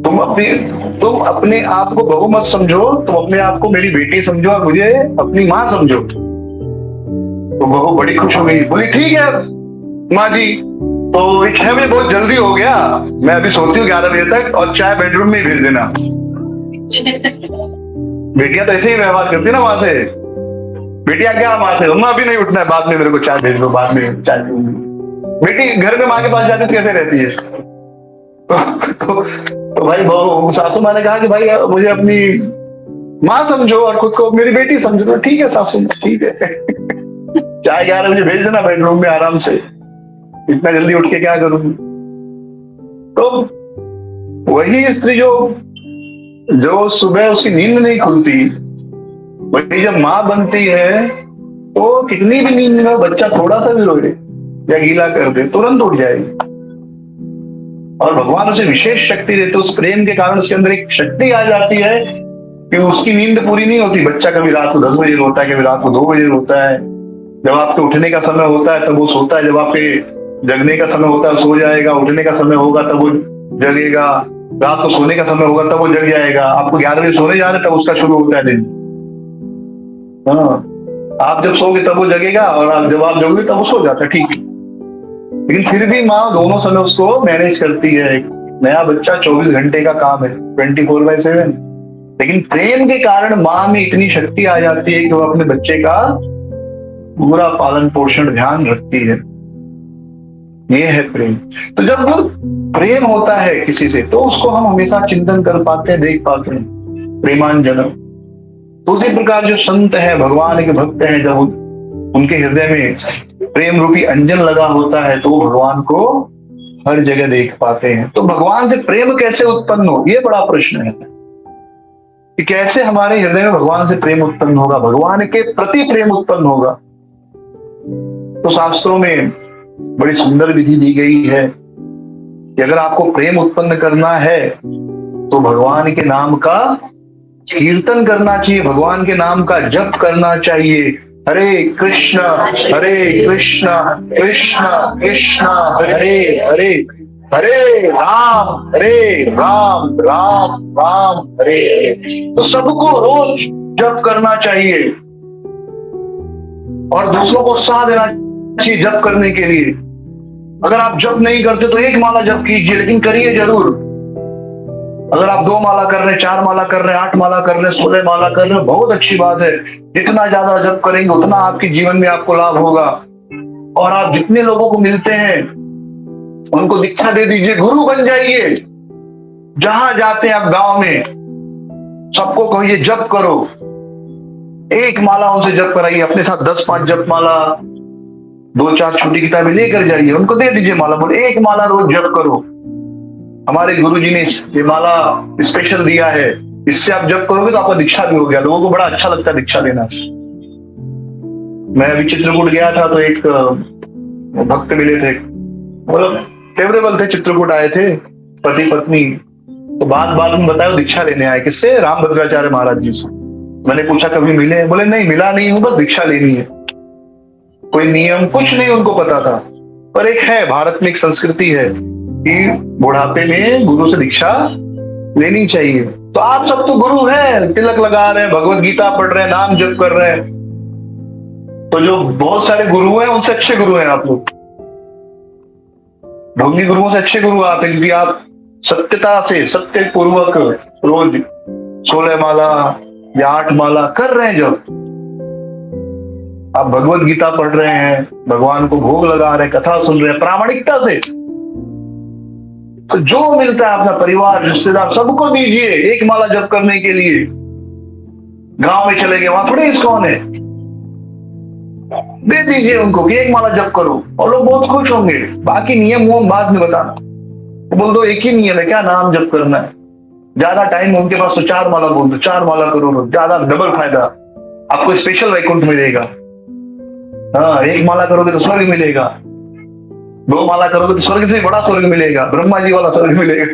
तुम अपने आप को बहू मत समझो, तुम अपने आप को मेरी बेटी समझो और मुझे अपनी माँ समझो। तो बहू बड़ी खुश हो गई, बोली ठीक है माँ जी, तो 6 बजे बहुत जल्दी हो गया, मैं अभी सोती हूँ 11 बजे तक, और चाय बेडरूम में भेज देना। बेटियां तो ऐसे ही व्यवहार करती ना माँ से। बेटियां क्या माँ से, माँ अभी नहीं उठना है, बाद में मेरे को चाय भेज दो, बाद में चाय पीऊंगी। बेटी घर में माँ के पास जाती तो कैसे रहती है? तो भाई बहू, सासू माँ ने कहा कि भाई मुझे अपनी माँ समझो और खुद को मेरी बेटी समझो। तो ठीक है सासू, ठीक है, चाय 11 बजे भेज देना बेडरूम में आराम से, इतना जल्दी उठ के क्या करूंगी? तो वही स्त्री जो सुबह उसकी नींद नहीं खुलती, वही जब माँ बनती है तो कितनी भी नींद में बच्चा थोड़ा सा भी रोए या गीला कर दे, तुरंत उठ जाएगी। और भगवान उसे विशेष शक्ति देते, उस प्रेम के कारण उसके अंदर एक शक्ति आ जाती है कि उसकी नींद पूरी नहीं होती। बच्चा कभी रात को 10 बजे रोता है, कभी रात को 2 बजे रोता है। जब आपके उठने का समय होता है तब वो सोता है, जब आपके जगने का समय होता है सो जाएगा, उठने का समय होगा तब वो जगेगा, रात को सोने का समय होगा तब वो जग जाएगा। आपको 11 बजे सोने जा रहे तब उसका शुरू होता है दिन। आप जब सोगे तब वो जगेगा और जब आप जगोगे तब वो सो जाता है, ठीक है। लेकिन फिर भी माँ दोनों समय उसको मैनेज करती है। नया बच्चा 24 घंटे का काम है, 24/7। लेकिन प्रेम के कारण माँ में इतनी शक्ति आ जाती है कि वो अपने बच्चे का पूरा पालन पोषण ध्यान रखती है। ये है प्रेम। तो जब प्रेम होता है किसी से तो उसको हम हमेशा चिंतन कर पाते हैं, देख पाते हैं, प्रेमांजनम। तो उसी प्रकार जो संत है, भगवान के भक्त हैं, जब उनके हृदय में प्रेम रूपी अंजन लगा होता है तो भगवान को हर जगह देख पाते हैं। तो भगवान से प्रेम कैसे उत्पन्न हो, ये बड़ा प्रश्न है कि कैसे हमारे हृदय में भगवान से प्रेम उत्पन्न होगा, भगवान के प्रति प्रेम उत्पन्न होगा। तो शास्त्रों में बड़ी सुंदर विधि दी गई है कि अगर आपको प्रेम उत्पन्न करना है तो भगवान के नाम का कीर्तन करना चाहिए, भगवान के नाम का जप करना चाहिए। हरे कृष्ण कृष्ण कृष्ण हरे हरे, हरे राम राम राम हरे हरे। तो सबको रोज जप करना चाहिए और दूसरों को उत्साह देना चाहिए जप करने के लिए। अगर आप जप नहीं करते तो 1 माला जप कीजिए, लेकिन करिए जरूर। अगर आप 2 माला कर रहे हैं, 4 माला कर रहे हैं, 8 माला कर रहे हैं, 16 माला कर रहे हैं, बहुत अच्छी बात है। जितना ज्यादा जप करेंगे उतना आपके जीवन में आपको लाभ होगा। और आप जितने लोगों को मिलते हैं उनको दीक्षा दे दीजिए, गुरु बन जाइए। जहां जाते हैं आप गांव में, सबको कहिए जप करो, 1 माला उनसे जप कराइए, अपने साथ 10-5 जप माला, 2-4 छोटी किताबें लेकर जाइए, उनको दे दीजिए माला, बोले 1 माला रोज जप करो। हमारे गुरुजी ने ये माला स्पेशल दिया है, इससे आप जप करोगे तो आपका दीक्षा भी हो गया। लोगों को बड़ा अच्छा लगता है दीक्षा लेना। मैं अभी चित्रकूट गया था तो एक भक्त मिले थे, मतलब फेवरेबल थे, चित्रकूट आए थे पति पत्नी। तो बात में बताया दीक्षा लेने आए, किससे? रामभद्राचार्य महाराज जी से। मैंने पूछा कभी मिले? बोले नहीं मिला नहीं हूं, बस दीक्षा लेनी है। कोई नियम कुछ नहीं उनको पता था, पर एक है भारत में एक संस्कृति है कि बुढ़ापे में गुरु से दीक्षा लेनी चाहिए। तो आप सब तो गुरु हैं, तिलक लगा रहे हैं, भगवत गीता पढ़ रहे हैं, नाम जप कर रहे हैं। तो जो बहुत सारे गुरु हैं उनसे अच्छे गुरु हैं आप लोग, ढोंगी गुरुओं से अच्छे गुरु आप हैं, क्योंकि आप सत्यता से, सत्य पूर्वक रोज 16 माला या 8 माला कर रहे हैं। जब आप भगवत गीता पढ़ रहे हैं, भगवान को भोग लगा रहे हैं, कथा सुन रहे हैं प्रामाणिकता से, तो जो मिलता है अपना परिवार रिश्तेदार सबको दीजिए 1 माला जप करने के लिए। गांव में चले गए, वहां थोड़ी इस्कॉन है, दे दीजिए उनको कि 1 माला जप करो, और लोग बहुत खुश होंगे। बाकी नियम वो बाद में बताना, बोल दो एक ही नियम है, क्या नाम जप करना है। ज्यादा टाइम उनके पास तो 4 माला बोल दो, 4 माला करो, ज्यादा डबल फायदा, आपको स्पेशल वैकुंठ मिलेगा। हाँ, 1 माला करोगे तो स्वर्ग मिलेगा, 2 माला करोगे तो स्वर्ग से बड़ा स्वर्ग मिलेगा, ब्रह्मा जी वाला स्वर्ग मिलेगा।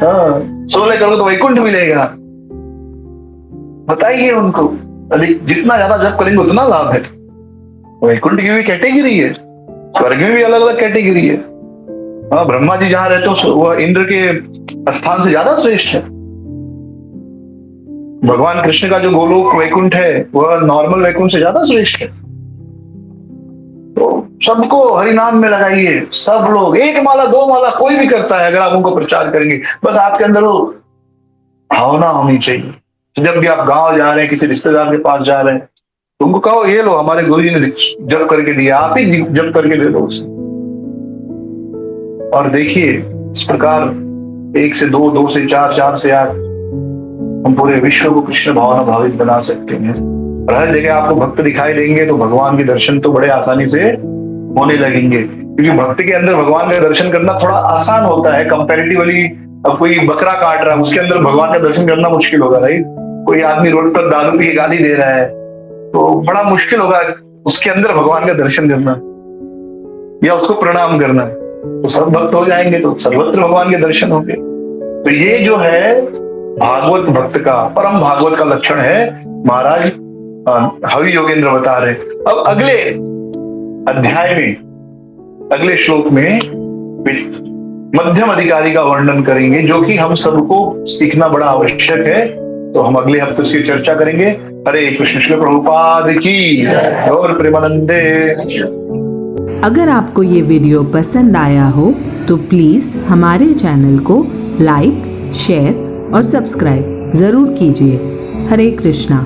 हाँ, 16 करोगे तो वैकुंठ मिलेगा। बताइए उनको, जितना ज्यादा जप करेंगे उतना लाभ है। वैकुंठ की भी कैटेगरी है, स्वर्ग में भी अलग अलग कैटेगरी है। हाँ, ब्रह्मा जी जहां रहते हो वह इंद्र के स्थान से ज्यादा श्रेष्ठ है। भगवान कृष्ण का जो गोलोक वैकुंठ है वह नॉर्मल वैकुंठ से ज्यादा श्रेष्ठ है। तो सबको हरि नाम में लगाइए, सब लोग 1 माला 2 माला कोई भी करता है, अगर आप उनको प्रचार करेंगे, बस आपके अंदर वो भावना होनी चाहिए। तो जब भी आप गांव जा रहे हैं, किसी रिश्तेदार के पास जा रहे हैं, तो उनको कहो ये लो हमारे गुरुजी ने जप करके दिया, आप ही जप करके दे दो उसे। और देखिए इस प्रकार 1 से 2, 2 से 4, 4 से 8 हम पूरे विश्व को कृष्ण भावना भावित बना सकते हैं। और हर जगह आपको भक्त दिखाई देंगे तो भगवान के दर्शन तो बड़े आसानी से होने लगेंगे, क्योंकि भक्त के अंदर भगवान का दर्शन करना थोड़ा आसान होता है कंपैरेटिवली। अब कोई बकरा काट रहा है, उसके अंदर भगवान का दर्शन करना मुश्किल होगा, राइट? कोई आदमी रोड पर दारू पी के गाली दे रहा है तो बड़ा मुश्किल होगा उसके अंदर भगवान का दर्शन करना या उसको प्रणाम करना। तो सब भक्त हो जाएंगे तो सर्वत्र भगवान के दर्शन होंगे। तो ये जो है भागवत भक्त का, परम भागवत का लक्षण है, महाराज हवि योगेंद्र बता रहे। अब अगले अध्याय में, अगले श्लोक में मध्यम अधिकारी का वर्णन करेंगे, जो कि हम सबको सीखना बड़ा आवश्यक है। तो हम अगले हफ्ते उसकी चर्चा करेंगे। हरे कृष्ण, श्रील प्रभुपाद की गौर प्रेमानंदे। अगर आपको ये वीडियो पसंद आया हो तो प्लीज हमारे चैनल को लाइक, शेयर और सब्सक्राइब जरूर कीजिए। हरे कृष्णा।